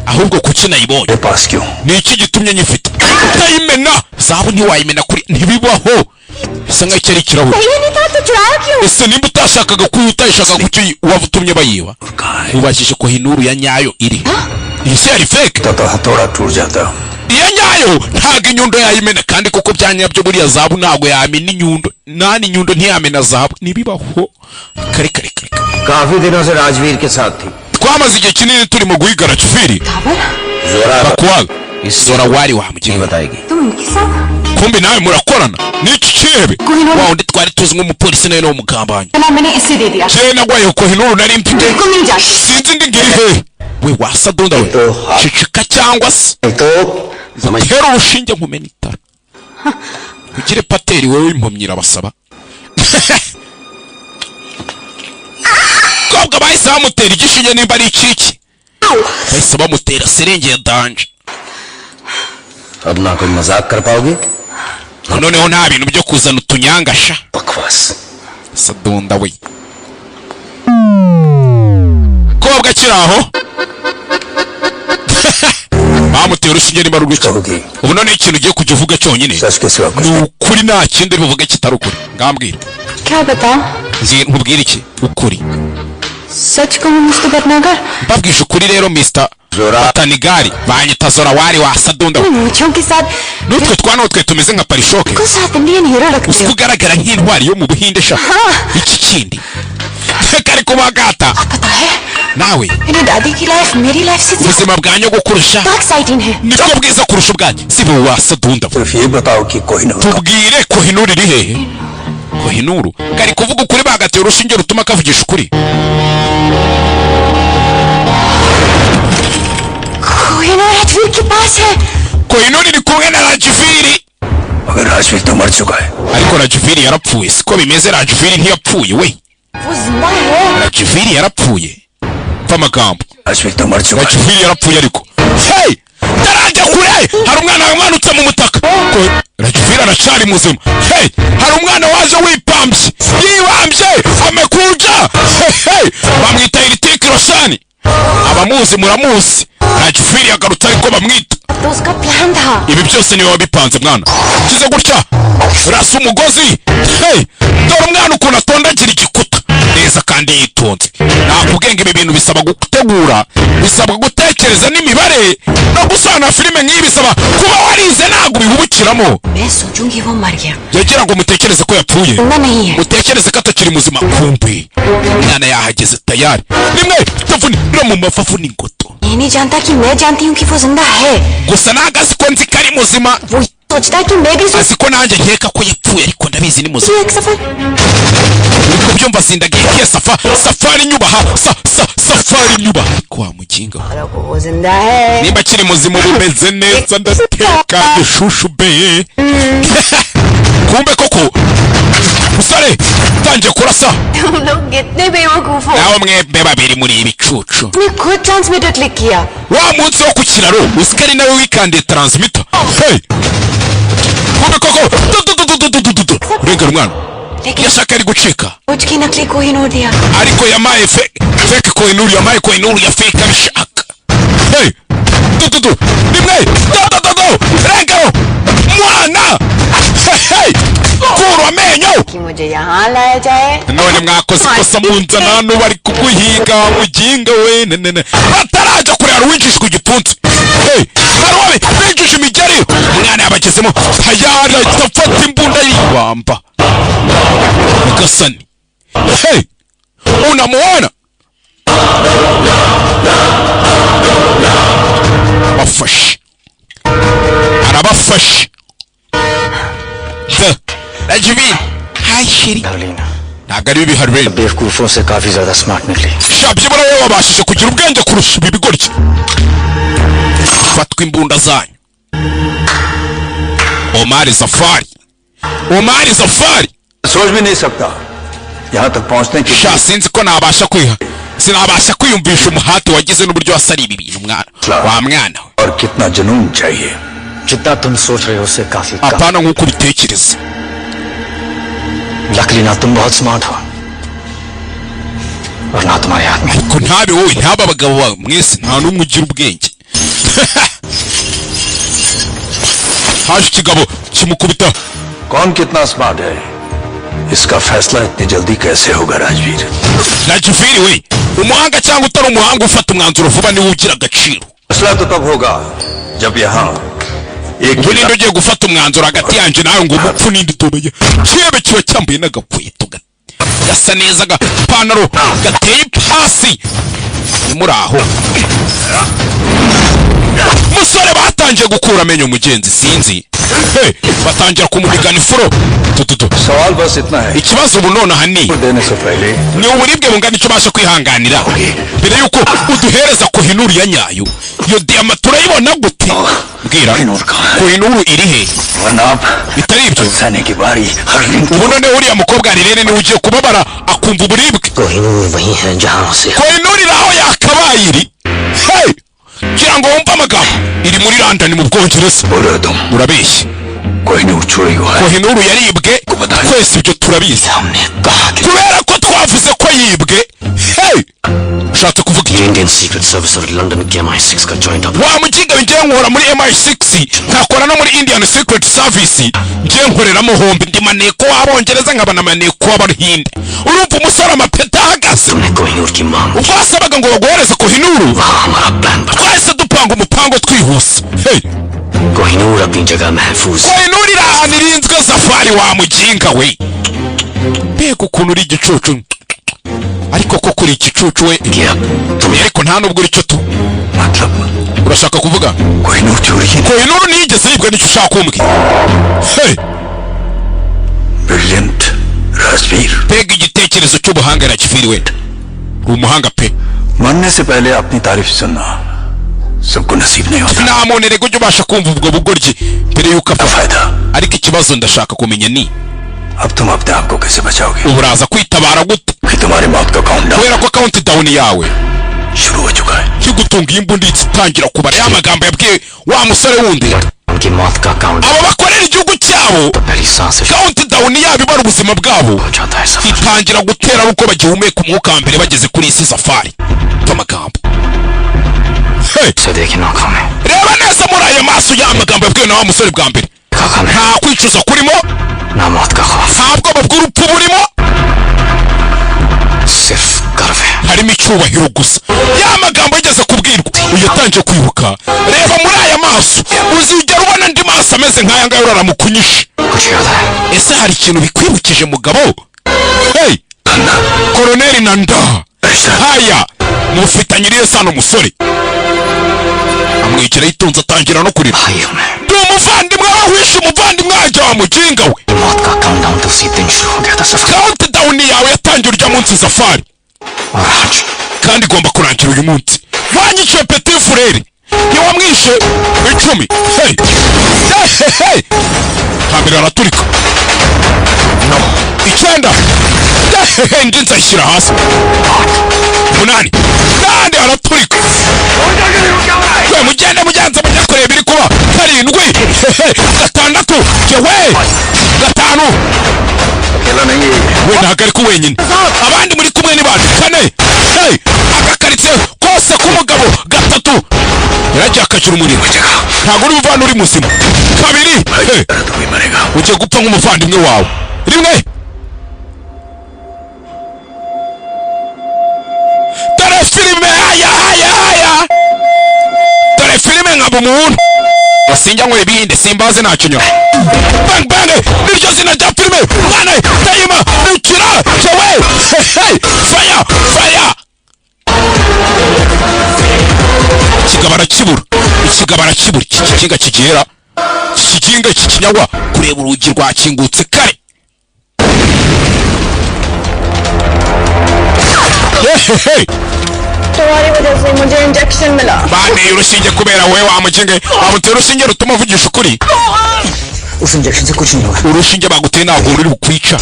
ahubwo kuki nayibonye मेरे पास क्यों ni iki gitumye nyifite utayimena zahabu ntiwayimena kuri ntibibaho bisa nk'aho ari ikirahure ये नहीं था तो चुराया क्यों ese nimba utashakaga kuyi utayishaka kuki waba utumye bayiba कहाँ है ubashije ko hinuru ya nyayo iri iyi si yari fake तो हथौड़ा टूट जाता iya nyayo ntabwo inyundo yayimena kandi kuko bya nyabyo buriya zahabu ntabwo yamena inyundo nani inyundo ntiyamena zahabu ntibibaho kare kare kare काफी दिनों से राजवीर के साथ थी twamaze igihe kinini turi mu guhiga Rajviri जोरा bakwaga इस zora wari नहीं wamugira बताएगी तुम इनके साथ kumbi nawe murakorana n'iki kirebe Kohinuru. wa undi twari tuzi nk'umupolisi nawe n'umugambanyi चला मैंने इसे दे दिया je nagwaye kohinuru nari mfite बिल्कुल नहीं जानती sinzi ndi ngiri he we wasa dunda we तो हाँ cicika cyangwa se तो समझ tera urushinge nkumena itara ugire pateri wowe impumyi irabasaba kobwa bahise bamutera igishinge nimba ari ikiki bahise bamutera serenge ya danje अब ना कोई मजाक कर पाओगे noneho nta bintu byo kuzana utunyangasha बकवास sadunda we kobwa kiri aho bamutera urushinge nimba ari urw'iki कहोगी ubu none ikintu ugiye kujya uvuga cyonyine सच के सिवा कुछ ni ukuri nta kindi bivuga kitari ukuri ngambwira क्या बताऊं nkubwire iki ukuri सच कहूं मुझको Bhatnagar mbabwije ukuri rero Mr. जोरा Batanigari banyita zora wari wasadunda मूछों के साथ n'utwe twana utwe tumeze nka parishoke को साथ इंडियन हीरो रखते uzi हो ko ugaragara nk'intwari yo mu buhinde sha iki kindi kari kubagata पता है nawe मेरी दादी की लाइफ मेरी लाइफ से ubuzima bwa nyogokurusha एक्साइटिंग है nibwo bwiza kurusha ubwanjye sibo wasa dunda सिर्फ ये बताओ कि Kohinoor tubwire Kohinuru iri hehe Kohinuru kari kuvuga ukuri bagatera urushinge rutuma kavugisha ukuri Kohinoor राजवीर के पास है Kohinuru iri kumwe na Rajviri मगर राजवीर तो मर चुका है ariko Rajviri yarapfuye siko bimeze Rajviri ntiyapfuye we वो जिंदा है Rajviri yarapfuye mva amagambo Rajveer तो मर चुका है Rajviri yarapfuye ariko hey tarajya kure hari umwana wamanutse mu mutaka Rajviri aracari muzima hey hari umwana waje wipambye yibambye amekuja hey bamwita Hrithik Roshan abamuzi muramuzi Rajviri yagarutse ariko bamwita तो उसका प्लान था ibi byose niwe wabipanze mwana kize gutya rasa umugozi hey dore umwana ukuntu atondagira igikuta neza kandi yitonze nakubwenga ibi bintu bisaba gutegura bisaba gutekereza n'imibare no gusana filime nk'iyi bisaba kuba warize ntabwo bihubukiramo मैं सोचूंगी वो मर गया yagira ngo mutekereze ko yapfuye जिंदा नहीं है mutekereze ko atakiri muzima kumbi umwana yahageze tayari rimwe tavunira mu mafafu n'ingoto ये नहीं जानता कि मैं जानती हूँ कि वो जिंदा है gusa ntago azi ko nzi ko ari muzima वो सोचता है कि मैं भी azi ko nanjye nkeka ko yapfuye ariko ndabizi ni muzima एक सफर uri kubyumva sindagiye kiye safari nyubaha safari nyubaha ariko wa muginga वो जिंदा है niba akiri muzima bumeze neza ndateka gishushu be kumbe koko musore tangiye kurasa तुम लोग कितने बेवकूफ हो nawe mwebwe babiri muri ibicucu तुमने खुद ट्रांसमीटर क्लिक किया wa munsi wo ku kiraro usika ari nawe wikandiye transmitter hey kumbe koko urengera umwana yashaka ari gucika कुछ की नकली कोहिनूर दिया ariko yamaye fake Kohinuru yamaye Kohinuru ya fake abishaka hey rimwe rengero mwana hey kuru amenyo कि मुझे यहाँ लाया जाए none mwakoze ikosa munzana hano bari kuguhiga muginga we nene bataraja kurera winjije ku gipfunsi hey harobe winjije imigeri umwana yabagezemo tayari afata imbunda yibamba Gasani hey unamuona bafashe arabafashe Rajviri hi shiri darling ntago ari bibi Harvey बेवकूफों से काफी ज्यादा स्मार्ट निकली shabye barawe wabashije kugira ubwenge kurusha ibi bigoryi fatwa imbunda zanyu Omar Zafari सोच भी नहीं सकता यहाँ तक पहुँचने की sha sinzi ko sinabasha kwiyumvisha umuhati wagize n'uburyo wasari ibi bintu mwana wa mwana और कितना जुनून चाहिए जितना तुम सोच रहे हो उससे काफी कम apana nk'uko ubitekereza लकली ना तुम बहुत स्मार्ट हो और ना तुम्हारे हाथ में ariko ntabe wowe ntaba abagabo bawe mwese nta n'umwe ugira ubwenge haje ikigabo kimukubita कौन कितना स्मार्ट है इसका फैसला इतनी जल्दी कैसे होगा Rajveer Rajviri we umuhanga cyangwa utari umuhanga ufata umwanzuro vuba niwe ugira agaciro फैसला तो तब होगा जब यहाँ एक ubu ninde ugiye gufata umwanzuro hagati yanjye nawe ngo umupfu n'indi tumenye kirebe kiba cyambaye n'agakweto gasa neza agapantaro gateye ipasi muri aho musore batangiye gukura amenyo mugenzi sinzi hey batangira kumubigana ifuro सवाल बस इतना है ikibazo ubu none hani देने से पहले ni uburibwe bungana icyo ubasha kwihanganira mbere yuko uduhereza Kohinuru ya nyayo iyo diyama turayibona gute mbwira Kohinuru iri he वरना आप bitari ibyo जाने की बारी हर दिन ubu none uriya mukobwa Arirene niwe ugiye kubabara akumva uburibwe Kohinoor वही है जहाँ से Kohinuru iri aho yakabaye iri hey kugira ngo wumve amagambo iri muri London mu Bwongereza बोलो तुम urabeshya कोहिनूर चोरी हुआ है Kohinuru yaribwe twese ibyo turabizi हमने कहा कि kubera ko twavuze ko yibwe hey ushatse kuvuga iki Indian secret service और लंदन के MI6 का joint up wa muginga ngiye nkora muri MI6 nkakora no muri Indian Secret Service ngiye nkoreramo hombi ndi maneko w'Abongereza nkaba na maneko w'Abahinde urumva umusore amapeta ahagaze तुमने कोहिनूर की मांग ubwo wasabaga ngo baguhereze Kohinuru वहाँ हमारा प्लान बना twahise dupanga umupango twihuse hey Kohinoor अपनी जगह महफूज Kohinuru iri ahantu irinzwe Safari wa muginga we mbega ukuntu uri igicucu ariko ko kuri ikicucu we ariko nta nubwo icyo tu urashaka kuvuga Kohinoor nigeze yibwe n'icyo ushaka kumbwira hey Brilliant Rajveer pega igitekerezo cy'ubuhanga Rajveer umuhanga pe मरने से पहले अपनी तारीफ सुनना सबको नसीब नहीं होता nta muntu rego ujya ubasha kumva ubwo bugoryi mbere yuko apfa ariko ikibazo ndashaka kumenya ni अब तुम अपने आप को कैसे बचाओगे uraza kwitabara gute तुम्हारी मौत का countdown kubera ko countdown yawe शुरू हो चुका है kigutunga imbunda itangira kubara ya magambo yabwiye wa musore wundi उनकी मौत का count aba bakorera igihugu cyabo पहली सांस से countdown yabo ibara ubuzima bwabo हो जाता है सफर itangira gutera uko bagihumeka umwuka mbere bageze kuri isi safari amagambo से देखे नौका में reba neza muri aya maso ya magambo yabwiwe na wa musore bwa mbere nta kwicuza kurimo ना मौत का खौफ nta bwoba bw'urupfu burimo सिर्फ गर्व है harimo icyubahiro gusa ya magambo yigeze kubwirwa uyatangiye kwibuka reba muri aya maso uzigera ubona andi maso ameze nk'aya ngaya uraramukunyishe कुछ याद है ese hari ikintu bikwibukije mugabo hey Koloneli Nanda haya mufitanye irihe sano musore amwegera yitonze atangira no kurira भाई हमें ndi umuvandimwe wawishe umuvandimwe wanjye wa muginga we मौत का काउंटडाउन तो उसी दिन शुरू हो गया था सफर countdown yawe yatangiye urya munsi safari और आज kandi igomba kurangira uyu munsi wanyiciye petit frere ntiwamwishe 10 hey hey hambere araturika no 9 hey ndi nzashyira hasi 8 kandi araturika we mugende mugenza mujya kureba ibiri kuba 7 6 jewe 5 अकेला नहीं है we ntabwo ari ku wenyine abandi muri kumwe ni bandi 4 hey agakaritse kose k'umugabo 3 yaragiye akacira umuriro ntabwo uri buvana uri muzima 2 hey तू भी मरेगा ugiye gupfa nk'umuvandimwe wawe 1 dore filime haya dore filime nkaba umuntu basinjya ngo ibindi simbaze ntacyo nyura bang bang niryo zina rya filime mwana tayima nukira jewe hey fire ikigabara kibura ikikinga kigera ikikinga kikinyagwa kureba urugi rwakingutse kare hey तुम्हारी वजह से मुझे इंजेक्शन मिला bane urushinge kubera wewe wamugenge bamutera urushinge rutuma uvugisha ukuri उस इंजेक्शन से कुछ नहीं होगा urushinge baguteye ntabwo ruri bukwica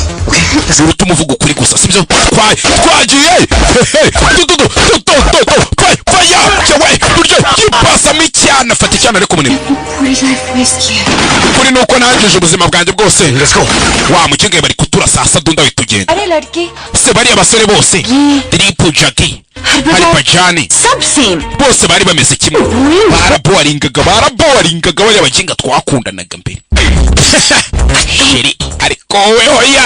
rutuma uvuga ukuri gusa sibyo twagiye faya jewe uryo kipasamo icyana fata icyana ariko munini पूरी लाइफ वेस्ट किया ukuri nuko nangije ubuzima bwanjye bwose wamugenge bari kuturasasa dunda witugenda अरे लड़के se bari abasore bose Dripu Jackie hari Pajani सब same bose bari bameze kimwe baraboringaga bari abakinga twakundanaga mbere sheri ariko we hoya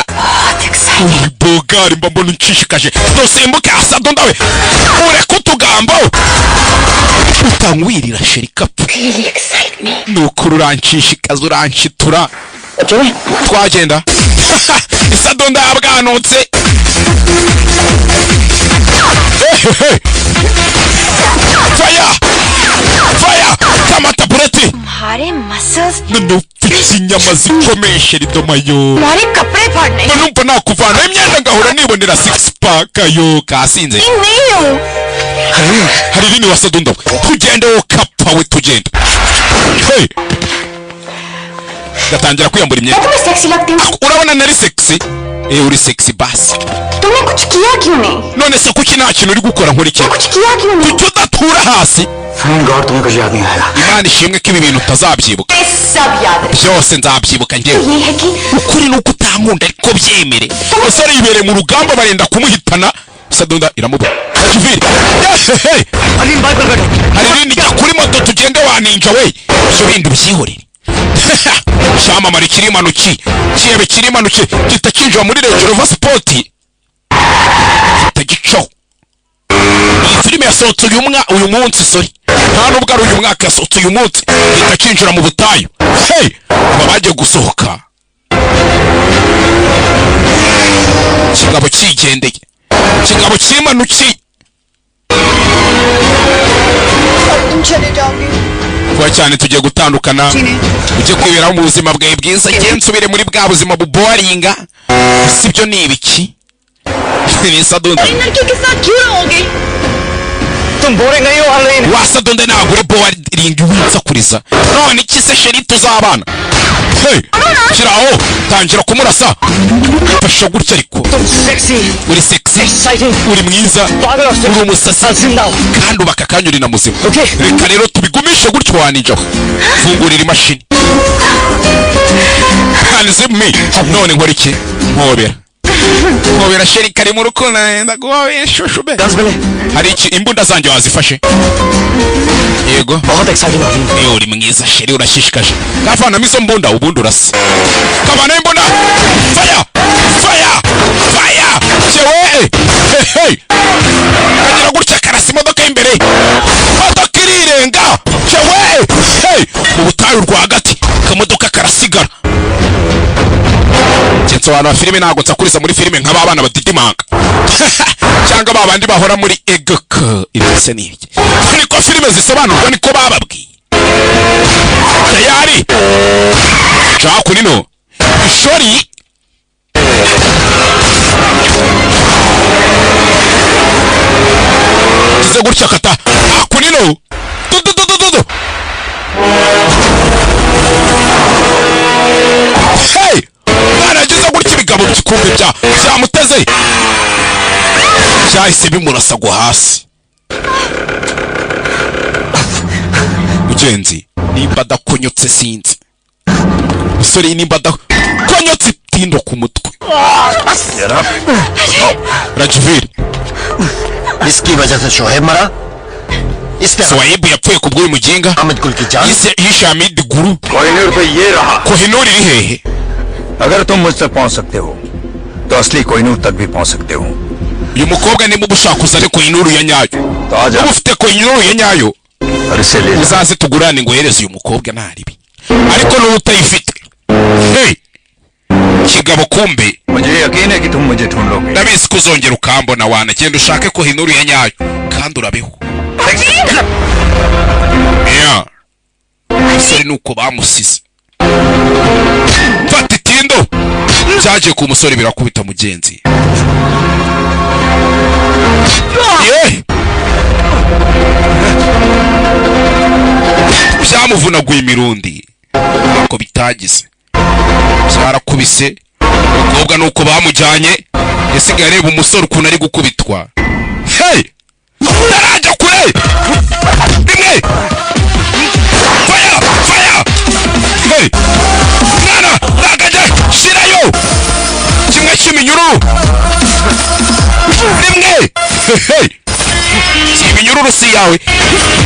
bogari mbona unshishikaje dusimbuke asado ndawe ureke utugambo utangwirira sheri kapu nukuri uranshishikaza uranshitura twagenda isado ndabwanutse fire kamata bureti तुम्हारे muscles ufite inyama zikomeye sheri domayo तुम्हारे कपड़े फाड़ने numva nakuvana imyenda ngahora nibonera 6 pack yo kasinze नहीं हूँ hari rini wasadunda tugende wo kapfa we tugende hey gatangira kwiyambura imyenda तुम्हें सेक्सी लगती हूँ urabona nari sexy uri sexy basi तुमने कुछ किया क्यों नहीं none se kuki nta kintu uri gukora nkora iki कुछ किया क्यों नहीं kuki udatura hasi thank God तुम्हें कुछ याद नहीं आएगा imana ishimwe ko ibi bintu utazabyibuka सब याद है byose nzabyibuka njyewe ये है कि ukuri nuko utankunda ariko byemere umusore yibereye mu rugamba barenda kumuhitana sadunda iramubura akiviri Aleem bike पर बैठो hari ibindi jya kuri moto tugende waninja we ibyo bindi ubyihorere cyamamare kirimanuki kiebe kirimanuki gita kinjira muri Range Rover Sport tagicaho iyi filime yasohotse uyu munsi sorry nta nubwo ari uyu mwaka yasohotse uyu munsi gita kinjira mu butayu hey aba bagiye gusohoka kigabo kigendeye kigabo kimanuki तुम चले जाओगे kuba cyane tugiye gutandukana ujye kwiberaho mu buzima bwawe bwiza igihe nsubire muri bwa buzima buboringa sibyo ni ibiki ni Sadunda लड़की के साथ क्यों रहोगे तुम बोरिंग नहीं हो Harleen wasadonde ntabwo uri boring winsakuriza none iki se sheri tuzabana hey kiraho tangira kumurasa fasha gutya ariko तुम sexy uri sexy exciting uri mwiza पागल और uri umusasi जिंदा kandi ubaka kanyuri na muzima Okay. reka rero tubigumishe gutyo waninjaho fungurira imashini hanzime none nkora iki nkobera sheri kari mu rukundo ndaguhoye shushube guns मिले hari iki imbunda zanjye wazifashe yego बहुत एक्साइटिंग Harleen uri mwiza sheri urashishikaje kavanamo izo mbunda ubundi urasa kavana imbunda fire jewe hey kagira gutya karasa imodoka imbere modoka irirenga jewe hey mu butayu rwagati kamodoka karasigara abantu ba filime ntabwo nsakuriza muri filime nk'abana badidimanga cyangwa babandi bahora muri egk ibise n'ibye niko filime zisobanurwa niko bababwiye tayari cyaku nino ishori kize gutya kata aku nino dudu hey barageze gutya ibigabo bikumbe byamuteze cyahise bimurasagwa hasi mugenzi nimba adakonyotse sinzi musore nimba adakonyotse tindo ku mutwe Rajvir इसकी वजह से शोहेब मरा Swahib yapfuye ku bw'uyu muginga Ahmad गुल की जान yishe Hamid Guru Kohinoor पे ये रहा Kohinoor iri hehe अगर तुम मुझ तक पहुंच सकते हो तो असली कोहिनूर तक भी पहुंच सकते हो uyu mukobwa nimba ubushaka uzane Kohinoor ya nyayo तो आ जा ufite Kohinoor ya nyayo और इसे ले जा uzaze tugurane ngo yereze uyu mukobwa ntaribi ariko n'ubu utayifite hey kigabo kumbe मुझे यकीन है कि तुम मुझे ढूंढ लोगे ndabizi ko uzongera ukambona wanagenda ushake Kohinoor ya nyayo kandi urabeho yeah umusore nuko bamusize fata itindo byaje ku musore birakubita mugenzi byamuvunaguye imirundi ako bitagize byarakubise umukobwa nuko bamujyanye yasigaye areba umusore ukuntu ari gukubitwa hey tarajya kure rimwe fire hey mwana ragaje shirayo kimwe cy'iminyururu rimwe hey iminyururu si yawe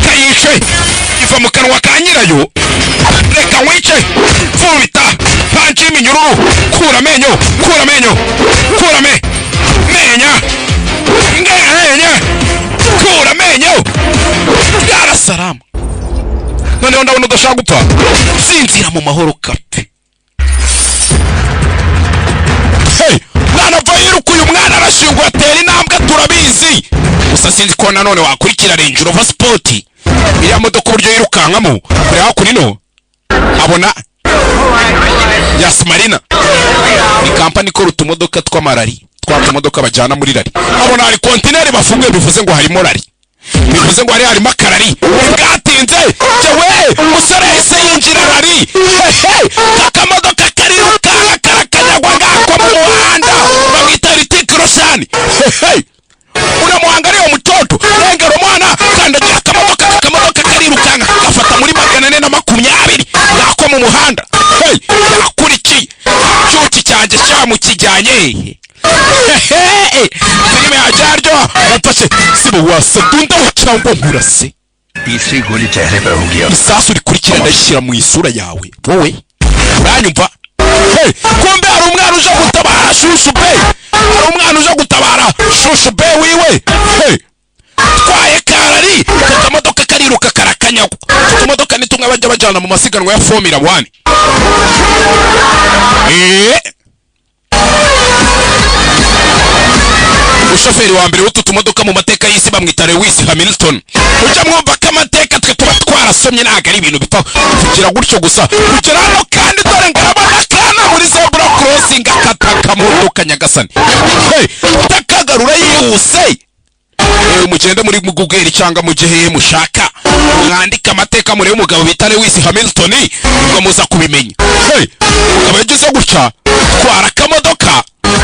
kayice iva mu kanwa ka nyirayo reka wice fubita panci y'iminyururu kura amenyo menya kura amenyo yarasarama noneho ndabona udashaka gupfa sinzira mu mahoro kape hey mwana va yiruka uyu mwana arashingwa atera intambwe turabizi gusa sinzi ko nanone wakurikira Range Rover Sport iriya modoka uburyo yirukankamo kure hakurino abona Yasmarina ni kampani ikora utumodoka tw'amarari tw'atumodoka bajyana muri rari abona hari kontineri bafunguye bivuze ngo harimo rari bivuze ngo harimo akarari bwatinze jewe umusore yahise yinjira rari akamodoka kariruka karakanyagwa ngako mu muhanda bamwita Ritik Roshan uramuhanga ariyo mutoto rengera umwana kandagira akamodoka karirukanka gafata muri 420 ngako mu muhanda yakurikiye cyuki cyanjye cyamukijyanye filime yajaryo bafashe sibo wasadunda cyangwa nkurase तीसरी गोली चेहरे पर होगी अब isasu rikurikira ndashyira mu isura yawe wowe uranyumva kumbe hari umwana uje gutabara shushu be wiwe twaye karari kakamodoka kariruka karakanyagwa utumodoka ni tumwe bajya bajyana mu masiganwa ya Formula 1 umushoferi wa mbere w'utu tumodoka mu mateka y'isi bamwita Lewis Hamilton. Ujya mwumva ko amateka twe tuba twarasomye ntago ari ibintu bipfa kugira gutyo gusa. Kugera hano kandi dore ngarabona kana muri zebra crossing akataka modoka nyagasani. Takagarura yihuse. Mugende muri Google cyangwa mu gihe mushaka mwandika amateka muri umugabo bita Lewis Hamilton ngo muza kubimenya. Ukaba yagize gutya twara kamodoka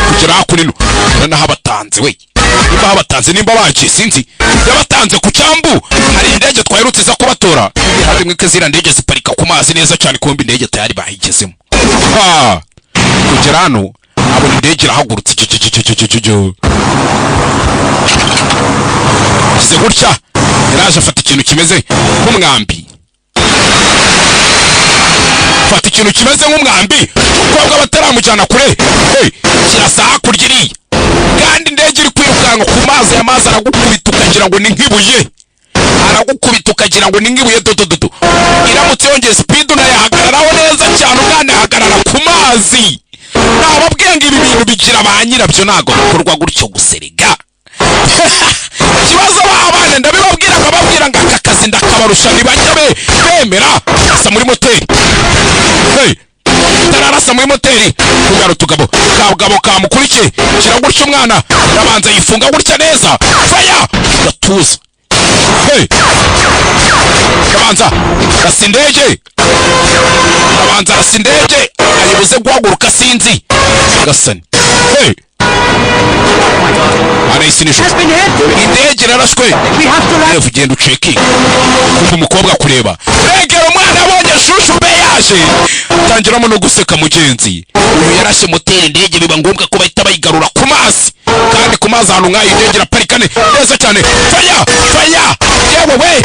kugera hakurino na habatanze we. Niba habatanze nimba baje sinzi yabatanze ku cyambu hari indege twayirutse za kubatora hari mwe kezira ndege ziparika ku mazi neza cyane kumbi indege tayari bahigezemo. Kugera hano abo indege irahagurutse kize gutya yaraje afata ikintu kimeze nk'umwambi. Fata ikintu kimeze nk'umwambi ukobwa bataramujyana kure. Kirasa hakurya iriya kandi indege iri kwirukanka ku mazi y'amazi aragukubita ukagira ngo ni nk'ibuye. Aragukubita ukagira ngo ni nk'ibuye dodododo. Iramutse yongeye speed unayahagararaho neza cyane ugane hagarara ku mazi. Nababwiye ngo ibi bintu bigira ba nyirabyo ntago bikorwa gutyo guserega. Kibazo babane ndabibabwira nkababwira ngo aka kazi ndakabarusha nibajya bemera asa muri moteri. Tararasa muri moteri kugara utugabo kabugabo kamukurikiye kiragutya umwana arabanza yifunga gutya neza faya gatuza. Kabanza rasindege kabanza rasindege ayibuze guhaguruka sinzi gasani. Ana isinisho indege narashwe efu genda uceking kumva umukobwa kureba regera umwana abonye shushu be yaje tangiramo no guseka mugenzi. Uyu yarashe moteri indege biba ngombwa ko bahita bayigarura ku mazi kandi ku mazi ahantu nk'ayo indege iraparikane neza cyane. Faya faya yewe we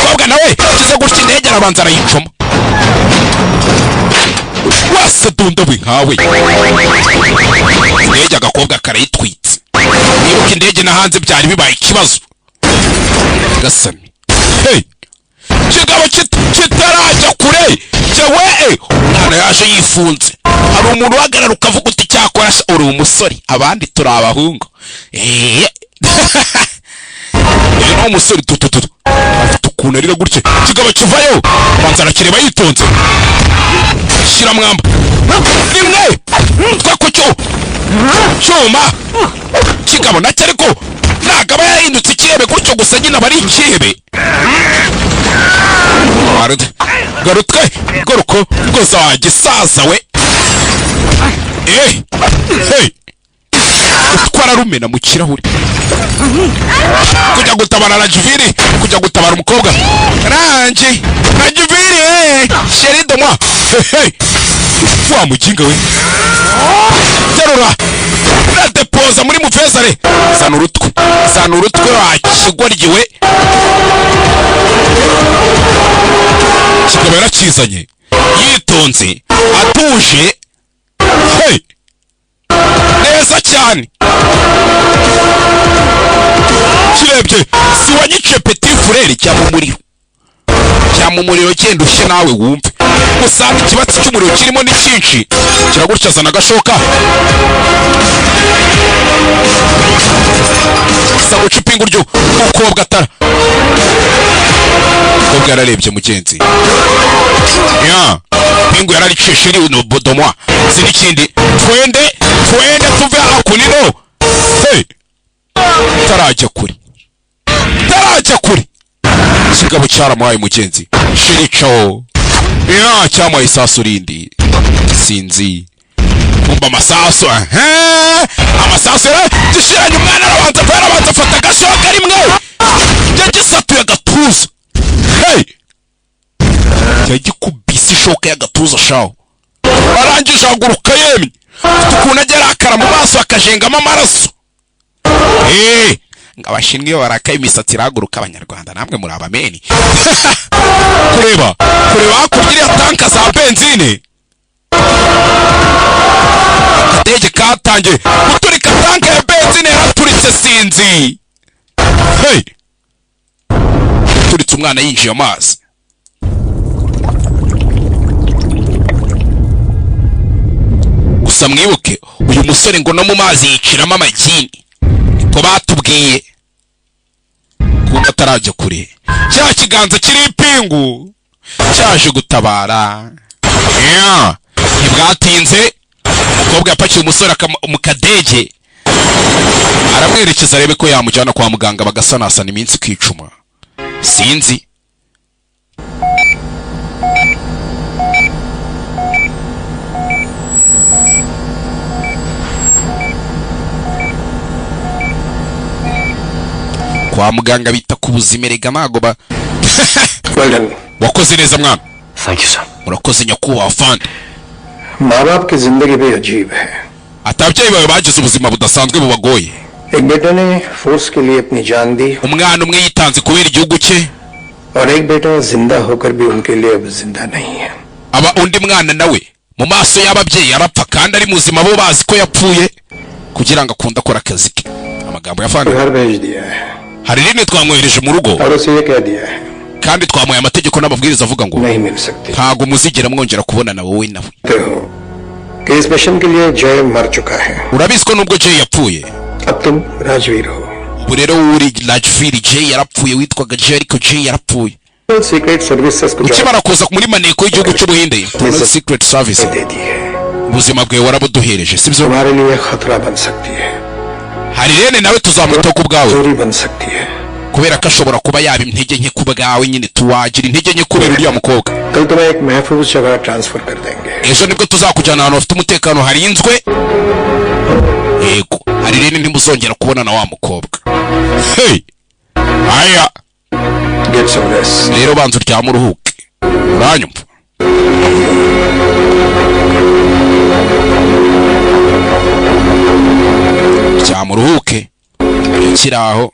kobwa nawe kize gutya indege arabanza arayicoma wase dundawe nkawe indege agakobwa karayitwitse. Nibuka indege na hanze byari bibaye ikibazo gasami. Kigabo kitarajya kure jewe umwana yaje yifunze. Hari umuntu uhagarara ukavuga uti cyakora uri umusore abandi turi abahungu. No umusore tututu afite ukuntu arira gutya kigabo kivayo banza arakireba yitonze shira mwamba nimwe twako cyuma kigabo nacyo ariko nagaba yahindutse ikirebe gutyo gusa nyina bari ikirebe. Garutwe goruko goza wagisaza we. Utwara rumena mu kirahuri kujya gutabara Rajviri kujya gutabara umukobwa rangi Rajviri chérie de moi. Wa mujinga we terura na deposa muri mufezare zana urutwe wakigwaryiwe kigabo yarakizanye yitonze atuje neza cyane. Kirebye si wanyice petit frère cyamumuriro cyenda ushe nawe wumve usanga ikibatsi cy'umuriro kirimo ni cyinshi kiragutya zana gashoka sawo cipingu ryo ukobwa atara ukobwa yararebye mugenzi pingu yararicishe iri no bodomwa zini kindi twende tuve hakunino. Tarajya kuri kigabo cyaramuhaye mugenzi shirico cyamwaye isasu rindi sinzi kumba amasasu amasasu gishiranye umwana arabanza afata agashoka rimwe yagisatuye agatuza yagikubise ishoka y'agatuza shaho arangije aguruka yemye ukuntu agera akara mu maso akajengamo amaraso. Ngabashingiye barakaye imisatsi iraguruka abanyarwanda namwe muri abameni. kureba kugira tanka za benzine akadege katangiye guturika tanka ya benzine yaraturitse sinzi. Turitse umwana yinjiye amazi. Gusa mwibuke uyu musore ngo no mu mazi yiciramo amagini ko batubwiye ko batarajya kure. Cya kiganza kiri ipingu cyaje gutabara. Ntibwatinze umukobwa yapakiye umusore mu kadege aramwerekeza arebe ko yamujyana kwa muganga bagasanasana iminsi ikicuma. Sinzi kwa muganga bita ku buzima erega ntago ba wakoze neza mwana. Thank you sir. Murakoze nyakubahwa fandi. माँ बाप की जिंदगी भी अजीब है. Atabyeyi bawe bagize ubuzima budasanzwe bubagoye. एक बेटे ने फोर्स के लिए अपनी जान दी. Umwana umwe yitanze kubera igihugu cye. और एक बेटा जिंदा होकर भी उनके लिए अब जिंदा नहीं है. Aba undi mwana nawe mu maso y'ababyeyi arapfa kandi ari muzima bo bazi ko yapfuye kugira ngo akunda akora akazi ke. Amagambo ya fandi. घर भेज दिया है. Hari rimwe twamwohereje mu rugo. और उसे ये कह दिया है. Kandi twamuye amategeko n'amabwiriza avuga ngo नहीं मिल सकती. ntago muzigera mwongera kubonana wowe nawe. कि इस मिशन के लिए जय मर चुका है. Urabizi ko nubwo Jay yapfuye. अब तुम राजवीर हो. Ubu rero uri Rajvir. Jay yarapfuye witwaga Jay ariko Jay yarapfuye. Secret services को ukimara kuza muri maneko y'igihugu cy'ubuhinde secret service दे दी है. ubuzima bwawe warabuduhereje sibyo. तुम्हारे लिए खतरा बन सकती है. hari rene nawe tuzamuta ku bwawe चोरी बन सकती है. kubera ko ashobora kuba yaba intege nke ku bwawe nyine tuwagira intege nke kubera uriya mukobwa. कल तुम्हें एक महफूज जगह ट्रांसफर कर देंगे. ejo nibwo tuzakujyana ahantu hafite umutekano harinzwe. yego hari rene ntimuzongera kubonana wa mukobwa. Hey aya Get some rest. rero banza uryame uruhuke. uranyumva? ryama uruhuke. ikiraho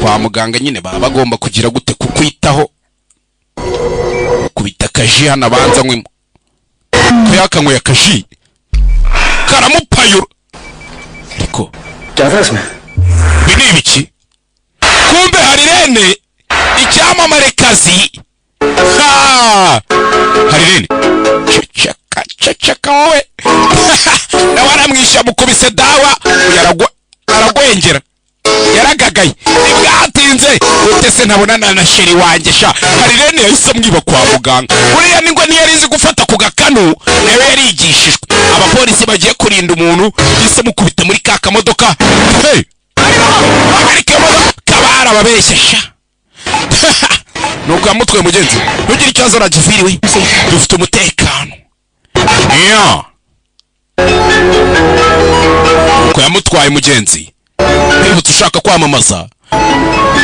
kwa muganga nyine baba bagomba kugira gute kukwitaho. kubita kaji hano abanza nkwimo ko yakanyweye akaji karamupayura ariko bini ibiki. kumbe hari rene icyamamarekazi. hari rene ceceka wowe nawe aramwisha mukubise dawa aragwengera yaragagaye. ntibwatinze utese ntabonana na sheri wanjye sha. hari rene yahise amwiba kwa muganga. uriya ningwa ntiyarizi gufata ku gakanu nawe yarigishijwe. abapolisi bagiye kurinda umuntu yise mukubita muri ka kamodoka. hey ariko kabara babeshya sha. nuko yamutwaye mugenzi ntugire ikibazo Rajvir dufite umutekano. nuko yamutwaye mugenzi. niba ushaka kwamamaza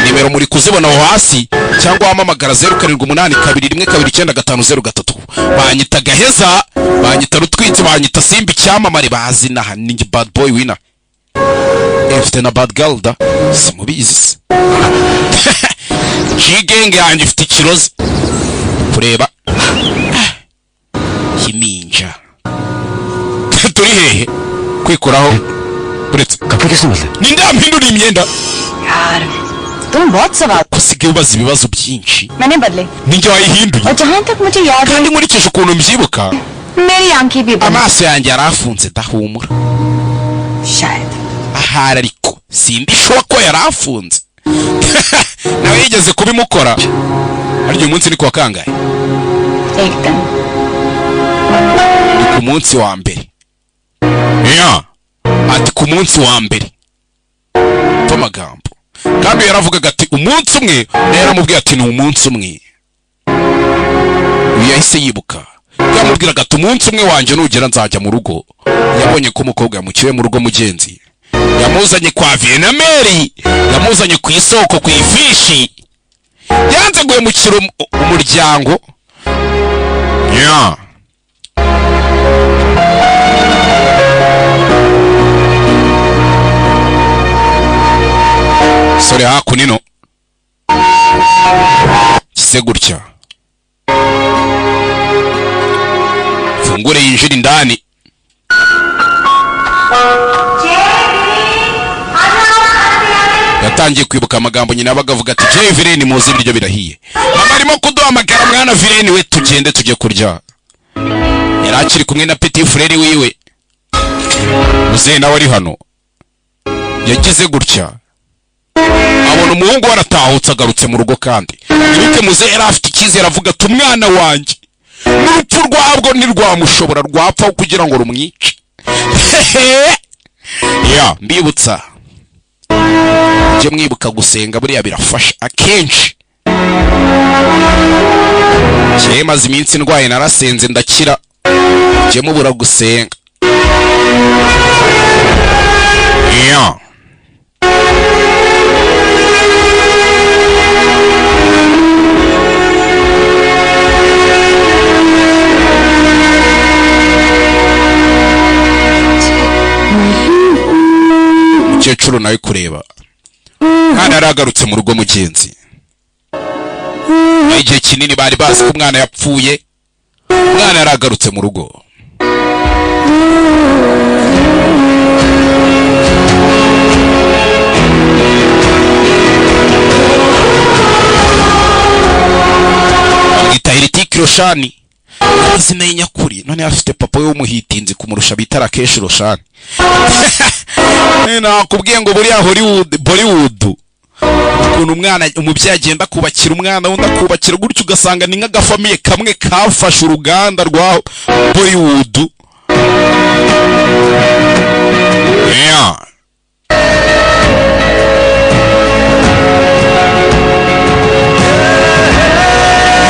nimero muri kuzibona aho hasi cyangwa wamamagara 0722129503. banyita Gaheza, banyita Rutwitsi, banyita Simba icyamamare bazina ni bad boy winner. Efite na bad girl da simubizi. Jigenge yanjye ifite ikirozi kureba kiminja. turi hehe kwikoraho uretse ninda mpindura imyenda. यार तुम बहुत सवाल kusigaye ubaza ibibazo byinshi. मैंने बदले ninjye wayihinduye. और जहाँ तक मुझे याद है kandi nkurikije ukuntu mbyibuka मेरी आंखें भी बंद amaso yanjye yarafunze ndahumura. शायद ahari ariko simbishobora ko yarafunze. nawe yigeze kubimukora. aryo munsi ni kwa kangahe? एक दिन ni ku munsi wa mbere. ati ku munsi wa mbere amagambo kandi yaravugaga ati umunsi umwe. yaramubwiye ati ni umunsi umwe. yahise yibuka yamubwiraga ati umunsi umwe wanjye nugera nzajya mu rugo. yabonye ko umukobwa yamukiwe mu rugo mugenzi. yamuzanye kwa Vienameri, yamuzanye ku isoko ku ifishi. yanze guhemukira umuryango. sore hakunino kise gutya fungure yinjira indani. yatangiye kwibuka amagambo nyina bagavuga ati Jay Vireni muzi ibiryo birahiye. mama arimo kuduhamagara mwana Vireni we tugende tujye kurya. yarakiri kumwe na petit frere wiwe. muze nawe ari hano yagize gutya abona umuhungu we aratahutse agarutse mu rugo kandi Eric muzehe yari afite icyizere avuga ati umwana wanjye n'urupfu rwabwo ntirwamushobora rwapfa kugira ngo rumwice. Ya mbibutsa je mwibuka gusenga buriya birafasha akenshi. Je maze iminsi ndwaye narasenze ndakira je mubura gusenga. Ya umukecuru nawe kureba mwana yaragarutse mu rugo mugenzi. Igihe kinini bari bazi ko umwana yapfuye, umwana yaragarutse mu rugo. Amwita Eric Roshani, amazina y'inyakuri, none afite papa we w'umuhitinzi kumurusha bita Rakesh Roshani. Nakubwiye ngo buriya Bollywood ukuntu umwana umubyeyi agenda kubakira umwana wundi akubakira gutyo ugasanga ni nk'agafamiye kamwe kafashe uruganda rwa Bollywood.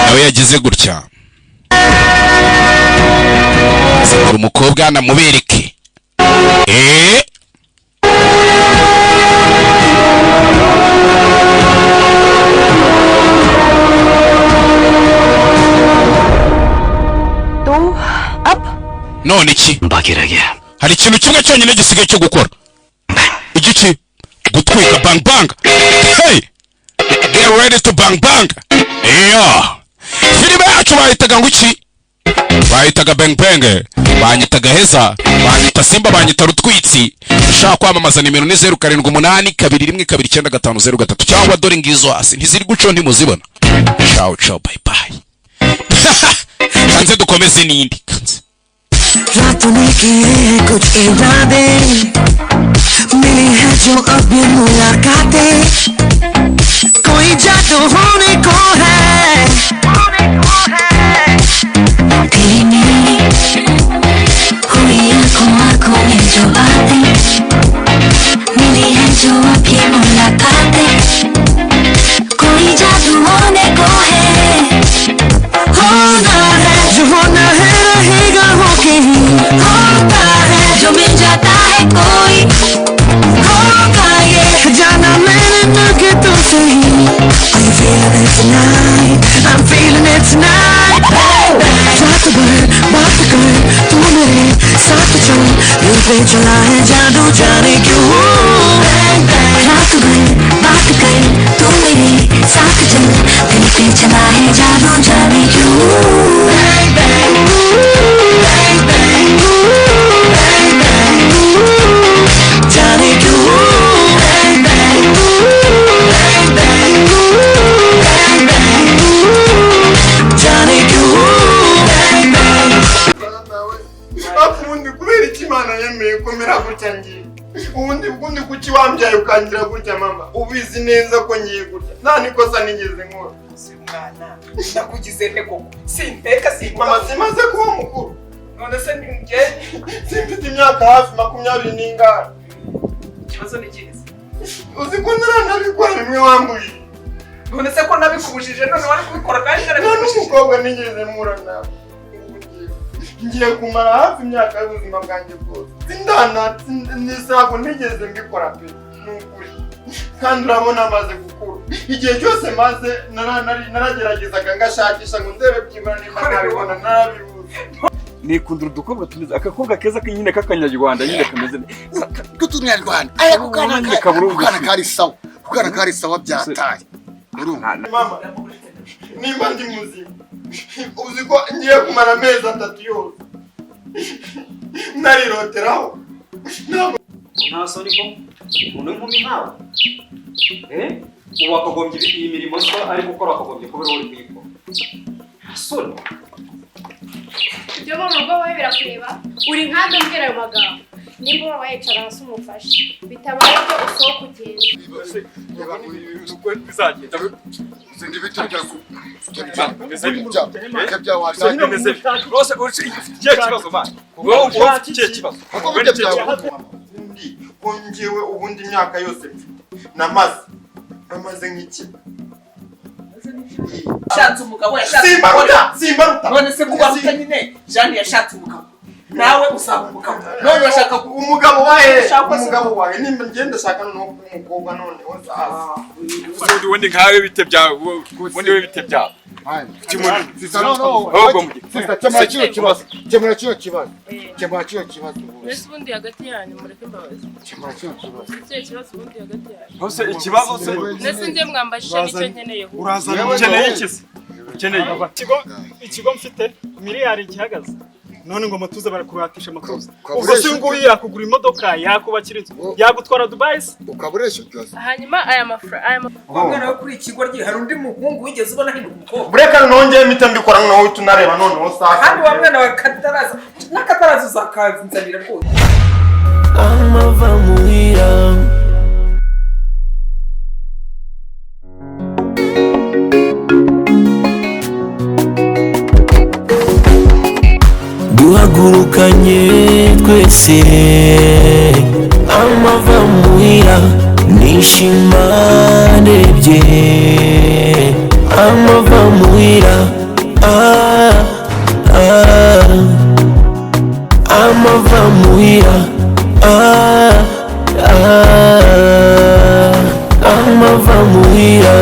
Nawe yagize gutya sanga umukobwa namubereke. None iki hari ikintu kimwe cyonyine gisigaye cyo gukora. Igici gutwika bang bang. Hey, get ready to bang bang. Filime yacu bayitaga ngo iki? Bayitaga bang bang, banyitaga heza, banyita simba, banyita rutwitsi. Ushaka kwamamaza nimero ni 0782129503 cyangwa dore ngizo hasi ntiziri guco ntimuzibona. Ciao ciao bye bye. Kanze dukomeze n'indi kanze. रातों के कुछ इरादे मिली है जो अभी मुलाकातें कोई जादू होने को है तेरी मेरी हुई आंखों में जो बातें मिली है जो अभी मुलाकातें कोई जादू होने को है होना है जो होना है रहेगा होके ही होता है जो मिल जाता है कोई होगा ये जाना मैंने ना कि तुझसे ही Are you feeling it tonight? I'm feeling it tonight रात भर बात कर तू मेरे साथ चल दिल पे चला है जादू जाने क्यों रात भर बात कर तू मेरे साथ चल दिल पे चला है जादू जाने क्यों जाने क्यों जाने क्यों Afundi kubera ikimana yemeye komera gutya ngiye ubundi kuki wambyaye ukangira gutya mama ubizi neza ko ngiye gutya nta nikosa nigeze nkora si umwana nakugize nte koko simpeka mama simaze kuba mukuru none se ngiye simfite imyaka hafi 20 n'ingana ikibazo ni kizi uzi ko naranabikora bimwe wambuje none se ko nabikubujije none wari kubikora kandi none umukobwa nigeze mura nawe ngiye kumara hafi imyaka y'ubuzima bwanjye bwose nisako ntigeze mbikora pe n'ukuri kandi urabona amaze gukura igihe cyose maze narageragezaga ngashakisha ngo ndebe byibura niba nabibona narabibuze nikundira udukobwa tumeze akakobwa keza nyine k'akanyarwanda nyine kameze k'utunyarwanda aya kukana kari sawa byataye mama nimba ndi muzima uzi ko ngiye kumara amezi 3 yose nariroteraho nta soni ko umuntu nk'uyu nkawe ubu akagombye iyi mirimo se ari gukora akagombye kubera uri kuyikora nta soni ibyo mu rugo wowe birakureba uri nkande mbwira ayo magambo nimba wayicara hasi umufashe bitabaye byo usohoka ugenda bizagenda Sindi bitu byaku. Kongewe ubundi imyaka yose namaze nk'iki. Shatse umugabo yashatse Simbaruta. none se kubaruta nyine Jeanne yashatse umugabo nawe usaba umugabo none bashaka umugabo wawe nimba ngenda shaka no umukobwa none ubundi wende nkawe bite byawe ubundi we bite byawe Kemura cyo kibazo. Mbese ubundi hagati yanyu mureke imbabazi hose ikibazo se ndetse njye mwambashije nicyo nkeneye urazana ukeneye iki se ukeneye ikigo mfite miliyari gihagaze none ngo matuze barakuratisha amatuza ubwo se nguyu yakugura imodoka yakubakira inzu yagutwara Dubai ukaburesha cyose hanyuma aya mafaranga umwana wo kuri ikigo rye hari undi muhungu wigeze ubona hinduka umukobwa bureka nongeye mita mbikora nawe tunareba none sasa kandi wa mwana wa kataraza nakataraza uzakazinzanira rwose amava muhira duhagurukanye twese amava muhira nishima ndebye amava muhira amava muhira amava muhira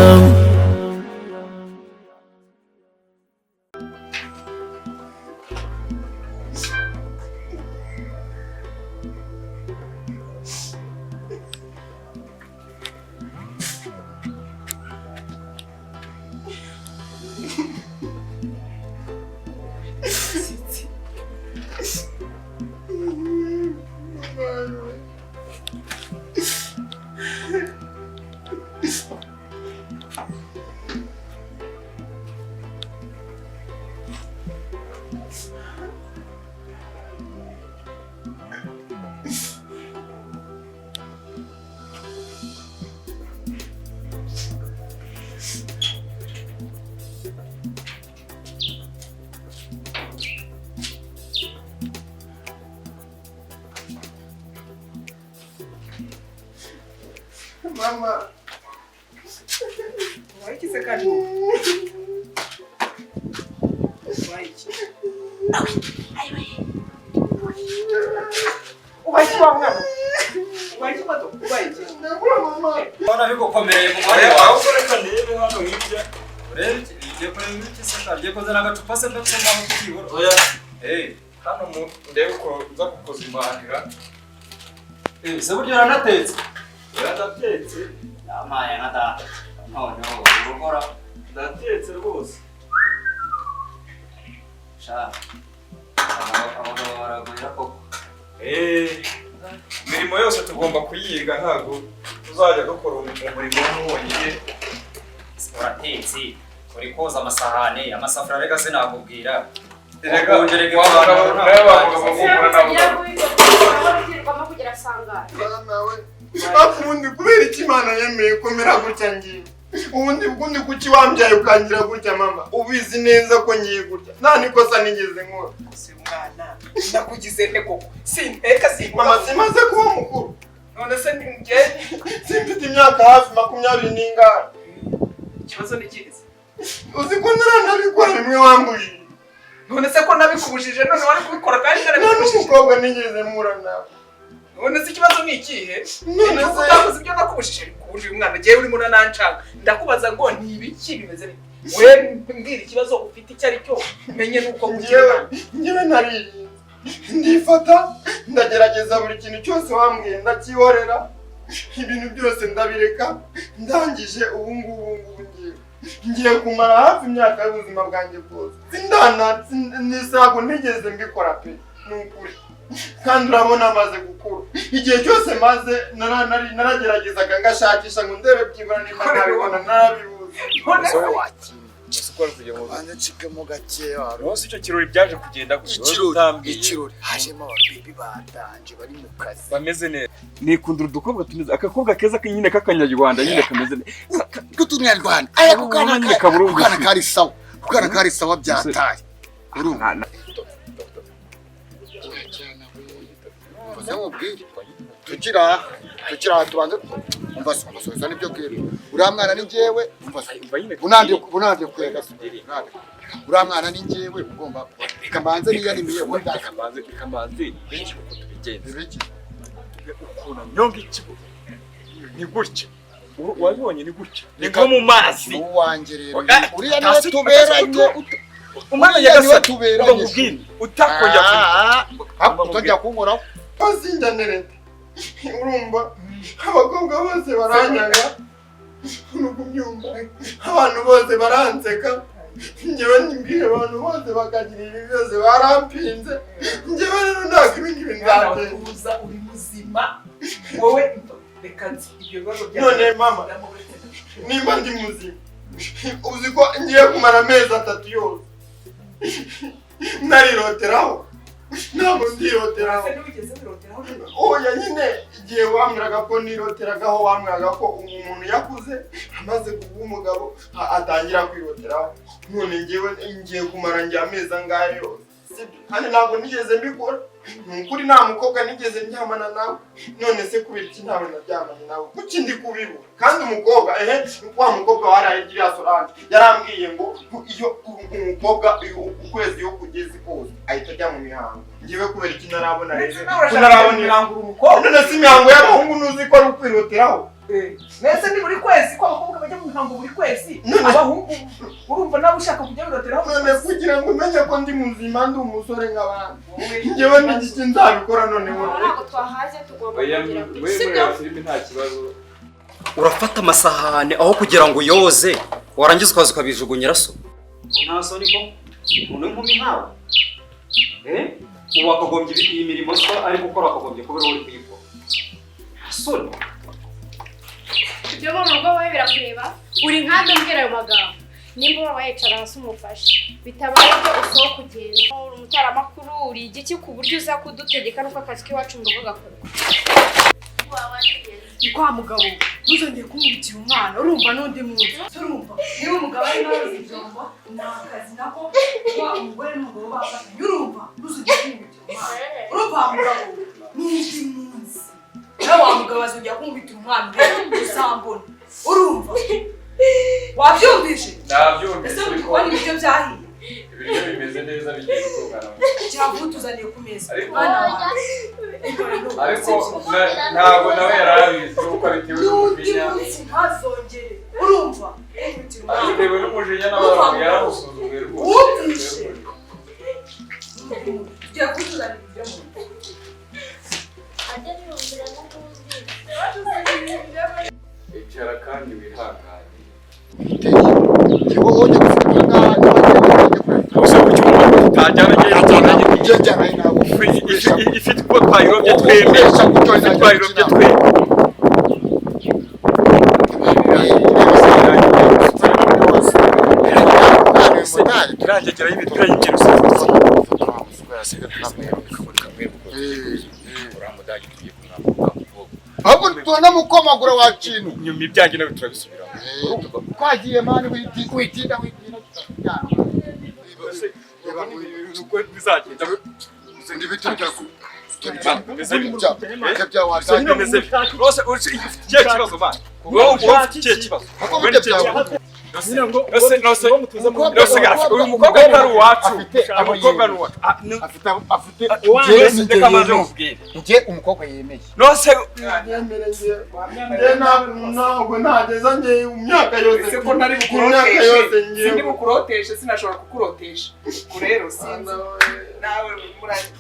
Mama. Wayikize kandi. Wayiki. Wayiki wa mwana. Wayiki mato. Wayiki. Mama. Bana bigukomereye mu mwanya wawe ukoreka ndebe hano hirya. Urebe igiye kure n'iki se kagiye kozana agacupa se ndatsoma aho kibura. Oya. Hano mu ndebe ko nza kukoza imbanira. Se buryo ranatetse. Yaratetse. Yamaye nada. No, urugora. Ndatetse rwose. Sha. Abagabo baragurira koko. Imirimo yose tugomba kuyiga ntago tuzajya dukora umurimo wonyine. Uratetse. Uri koza amasahane, amasafuriya rega sinakubwira. Erega ongerega Bakundi kubera iki Imana yemeye komera gutya ngiye. Ubundi kuki wambyaye ukangira gutya mama. Ubizi neza ko ngiye gutya. Nta nikosa nigeze nkora. Si umwana. Nakugize nte koko. Simpeka si mama simaze kuba mukuru. None se ngiye simfite imyaka hafi 20 n'ingana. Ikibazo ni kizi. Uzi ko naranabikora bimwe wambujije. None se ko nabikubujije none wari kubikora kandi narabikubujije. Umukobwa nigeze mura nawe. None se ikibazo ni ikihe? None se utakoze ibyo nakubujije kubujije umwana giye uri muna nancanga. Ndakubaza ngo ntibiki bimeze bite? We mbwira ikibazo ufite icyo ari cyo menye nuko ngiwe nari ndifata ndagerageza buri kintu cyose wambwiye ndakihorera ibintu byose ndabireka ndangije ubu ngubu ngiye kumara hafi imyaka y'ubuzima bwanjye bwose nisago ntigeze mbikora pe n'ukuri kandi urabona amaze gukura igihe cyose maze narageragezaga ngashakisha ngo ndebe byibura niba nabibona nabibuze none twaruye mu banze cikemo gakeya rose icyo kirori byaje kugenda ikirori hajemo ababibi batanje bari mu kazi bameze neza nikundura udukobwa tumeze akakobwa keza nyine kakanyarwanda nyine kameze neza k'utunyarwanda aya kukana kari sawa byataye urumva tukira tubanze umva soza nibyo bwira uriya mwana ni njyewe unandye kwega uriya mwana ni njyewe ugomba kamanze niyanimiye kamanze benshi uko tubigenza ukuntu nyonga ikigo ni gutya wabibonye ni gutya ni nko mu mazi uwanjye rero uriya niwe tuberanye umwana yagasaba tuberanye utajya kunkoraho azindanire urumva abakobwa bose baranyaga urukubyumva abantu bose baranseka njyewe nimbwire abantu bose bakagira ibi byose barampinze njyewe rero ntabwo ibindi bintu nzakuza uri muzima wowe reka nzi ibyo bibazo byawe none mama nimba ndi muzima uzi ko ngiye kumara amezi 3 yose nariroteraho ntabwo ndiroteraho oya nyine igihe wambwiraga ko niroteragaho wambwiraga ko umuntu yakuze amaze kuba umugabo atangira kwiroteraho none njyewe ngiye kumara njye amezi angahe yose kandi ntabwo nigeze mbikora ni ukuri nta mukobwa nigeze ndyamana nawe none se kubera iki ntawe naryamanye nawe kuki ndi kubibura kandi umukobwa wa mukobwa warayigiriye Solange yarambwiye ngo iyo umukobwa ukwezi yo kugeze kose ahita ajya mu mihango njyewe kubera iki narabona rero narabona irangura umukobwa none si imihango y'abahungu nuzi ko ari ukwiroteraho mbese ni buri kwezi ko abakobwa bajya mu mihango buri kwezi abahungu urumva nawe ushaka kujya biroteraho none kugira ngo umenye ko ndi muzima ndi umusore nk'abandi njyewe n'igiki nzabikora none ntabwo twahaze tugomba kugira nta kibazo urafata amasahane aho kugira ngo yoze warangiza ukaza ukabijugunyira so nta soni ko umuntu nkumi nkawe ubu wakagombye iyi mirimo so ari gukora wakagombye kuba uri kuyikora soni ibyo mu rugo wowe birakureba uri nkande mbwira ayo magambo nimba waba yicara hasi umufashe bitabaye ko usohoka ugenda uri umutaramakuru uri igiki ku buryo uza kudutegeka nuko akazi k'iwacu mu rugo gakorwa ni kwa mugabo ntuzongeye kumubikira umwana urumva n'undi munsi urumva niba umugabo ari nawe uzijomba ni akazi nako kuba umugore n'umugabo bafatanye urumva ntuzongeye kumubikira umwana urumva mugabo n'undi munsi nawe wa mugabo azongera kumubikira umwana uzambona urumva wabyumvise nabyumvise ese uri kubona ibiryo byahiye ibiryo bimeze neza bigiye gutungana cyangwa tuzaniye ku meza ariko ntabwo nawe yarabizi kuko bitewe n'umujinya ntazongere urumva bitewe n'umujinya n'abantu yaramusuzuguye wumvishe tugiye kutuzanira ibyo mu icara kandi wihangane Iwo oje kufikanga ifite uko twayirobye twembi twayirobye twembi kirangegeraho imipira y'ingero ahubwo tubona mukomagura wa kintu nyuma ibyanjye nawe turabisubiramo twagiye mani witinda bizagenda ndi bitu byaku uyu mukobwa atari uwacu umukobwa ni uwacu njye umukobwa yemeye nose ntabwo ntageza njye imyaka yose ko ntari bukuroteshe sinashobora kukurotesha rero sinzi nawe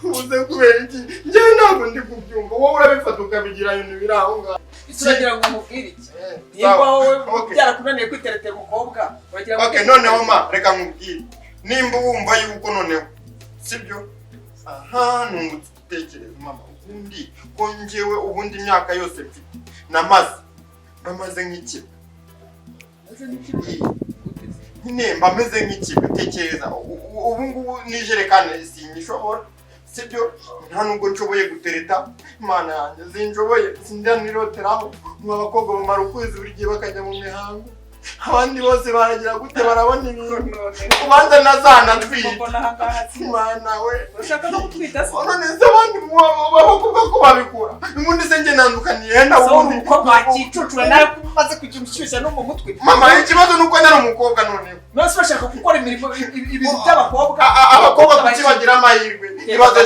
uze kubera iki njyewe ntabwo ndi kubyumva wowe urabifata ukabigira ibintu biri aho ngaho turagira ngo umubwire iki nimba wowe byarakunaniye kwiteretera umukobwa okay noneho ma reka nkubwire nimba wumva yuko noneho sibyo aha nungutse gutekereza mama ubundi ko njyewe ubundi imyaka yose mfite namaze nk'iki nemba meze nk'iki gutekereza ubu ngubu nijerekane sinyishobora sibyo nta nubwo nshoboye gutereta imana yanjye zinjoboye sindaniroteraho mu abakobwa bamara ukwezi buri gihe bakajya mu mihango abandi bose baragira gute barabona ibintu ubanza nazanatwite imana we ushaka no gutwita se none se abandi bavuga ko babikura ubundi se njye nandukaniye na ubundi umukobwa wakicucura nawe kumaze kugira umushyushya no mu mutwe mama ikibazo nuko nari umukobwa noneho nose bashaka gukora imirimo ibintu by'abakobwa abakobwa kuki bagira amahirwe ibaze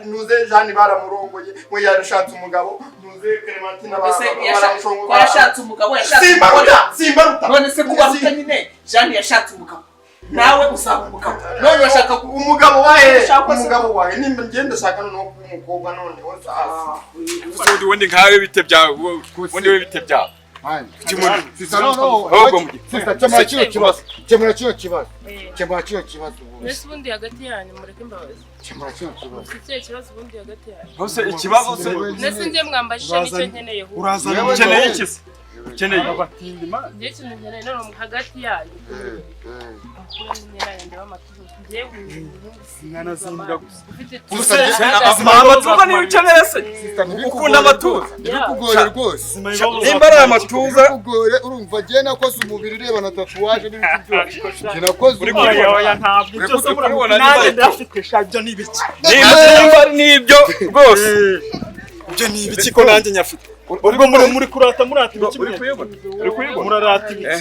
nuze Jeanne baramurongoye we yarashatse umugabo nuze Clementine baramushongoye yarashatse umugabo yashatse simbaruta none se kubaruta nyine Jeanne yashatse umugabo nawe usaba umugabo none bashaka umugabo wahe umugabo wahe nimba ngenda shaka no umukobwa none wose ubundi wende nkawe bite byawe wende we bite byawe Mbese ubundi hagati yanyu mureke imbabazi. Ufite ikibazo ubundi hagati yanyu. Hose ikibazo se. Mbese njye mwambajije nicyo nkeneye. Urazana ukeneye iki se? Ukeneye abatindi ma. Njye kintu nkeneye none hagati yanyu. Akura nyine ndeba amatuzo. Njye Sinana zinda gusa. Amatuza ni ukeneye se. Ukunda amatuza. Bikugore rwose. Nimba ari amatuza bikugore urumva je nakoze umubiri ureba na tatuwaje n'ibiti byose. Je nakoze uri oya ntabwo byose murabona nanjye ndafite shabyo nibiki. Nimba nibyo rwose. Ibyo ni ibiki ko nanjye nyafite. Ubwo muri kurata murata ibiki uri kuyibona. Murarata ibiki.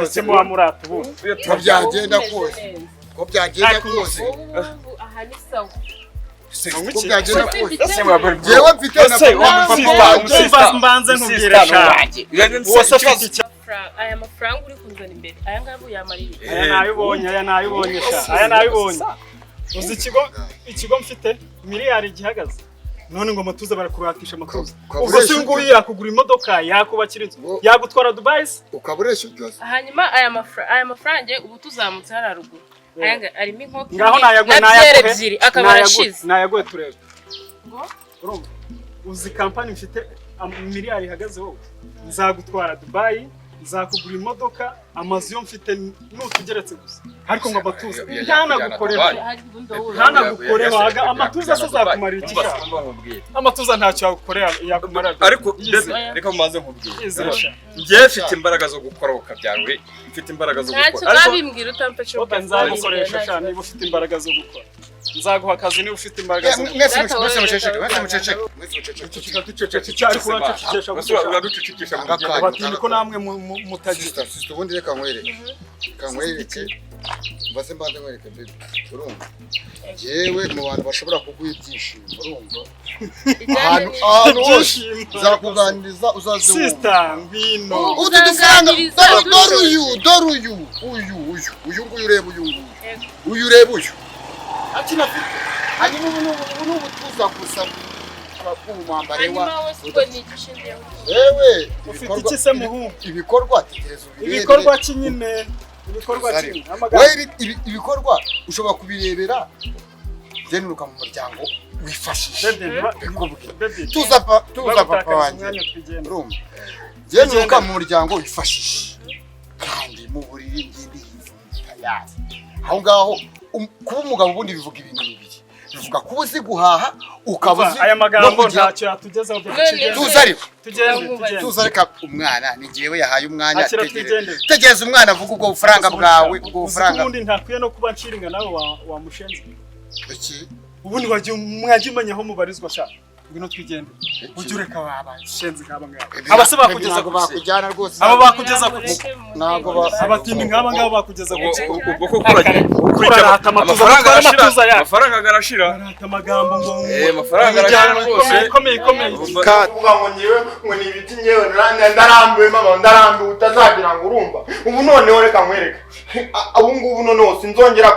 Se muwa murata ubu. Ko byagenda kose. Ko byagenda kose. aha ni sawa. Ko byagenda kose. Jewe mfite na mbanze nkubwira shaje. Wose afite icyo aya mafaranga uri kunzana imbere aya ngabo yamarira. Aya nayibonye sha. Aya nayibonye. Uzi ikigo mfite miliyari gihagaze. None ngo matuza barakuratisha amatuza. Ubwo se nguyu yakugura imodoka yakubakira inzu yagutwara Dubai ukaburesha byose. Hanyuma aya mafaranga ubu tuzamutse hararuguru. Aya arimo inkoko. Ngaho nayaguhe akaba arashize. Nayaguhe turebe. Ngo urumva uzi company mfite miliyari ihagaze wowe. Nzagutwara Dubai, nzakugura imodoka, amazu yo mfite n'utugeretse gusa. Ariko ngo amatuza ntanagukorera amatuza azakumarira iki sha. Amatuza ntacyo yagukorera yakumarira. Ariko reka mumaze nkubwire. Ngiye mfite imbaraga zo gukora ukabyawe, mfite imbaraga zo gukora. Ntacyo nabimbwira utampeshe ubwo nzagukoresha sha niba ufite imbaraga zo gukora. Nzaguha akazi niba ufite imbaraga zo gukora. Mwese muceceke. Cyari kubacucikisha gusa. Batindi ko namwe mutagira. Ubundi reka nkwereke mbase mbanze nkwereke bebe urumva jewe mu bantu bashobora kuguha ibyishimo urumva ahantu zakuganiriza uzaze sister ngwino uti dufaranga doruyu uyu ureba uyu ureba uyu akina afite hanyuma ubu tuza gusa kumwambare wa ewe ufite iki se muhungu ibikorwa tegereza ibikorwa kinyine ibikorwa ushobora kubirebera jenuruka mu muryango wifashisha tuza papa wanjye urumva jenuruka mu muryango wifashisha kandi mu buriri ngindi tayari aho ngaho kuba umugabo ubundi bivuga ibintu bibiri bivuga kuba uzi guhaha ukabuzi aya magambo ntacyo yatugezaho tuza reka umwana ni jewe yahaye umwanya tegereza umwana avuga ubwo bufaranga bwawe ubwo bufaranga ubundi ntakwiye no kuba nshiringa nawe wamushenze iki ubundi mwagiye umenya aho mubarizwa sha ngwino twigende ujye ureka babashenze nk'aba ngaba abase bakugeza ku bakujyana rwose aba bakugeza ku ntabwo abatindi nk'aba ngaba bakugeza ku ubwo ko kurata amafaranga agarashira amagambo ngo amafaranga arashira rwose komeye kuvuga ngo nyewe ngo ni ibiti nyewe ndarambiwe mama ndarambiwe utazagira ngo urumva ubu noneho reka nkwereke ubu ngubu noneho sinzongera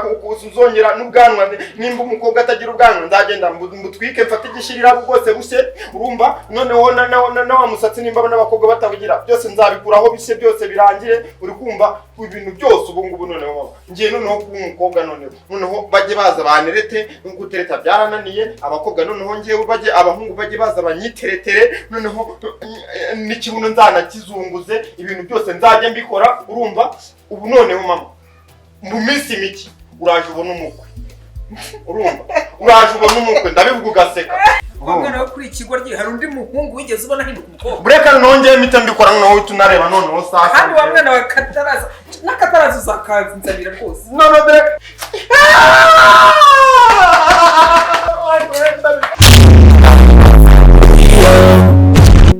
n'ubwanwa nimba umukobwa atagira ubwanwa nzagenda mbutwike mfate igishirira bwose bushye urumva noneho na wa musatsi nimba n'abakobwa batabugira byose nzabikuraho bishye byose birangire uri kumva ibintu byose ubu ngubu noneho mama ngiye noneho kuba umukobwa noneho bajye baza banerete gutereta byarananiye abakobwa noneho ngewe bajye abahungu bajye baza banyiteretere noneho n'ikibuno nzanakizunguze ibintu byose nzajya mbikora urumva ubu noneho mama mu minsi mike uraje ubona umukwe urumva uraje ubona umukwe ndabivuga ugaseka umwana wo kuri ikigo rye hari undi muhungu wigeze ubona hinduka umukobwa bureka nongeye mpita mbikora noneho tunareba noneho saa kandi wa mwana wa kataraza n'akataraza uzakazanira rwose none dore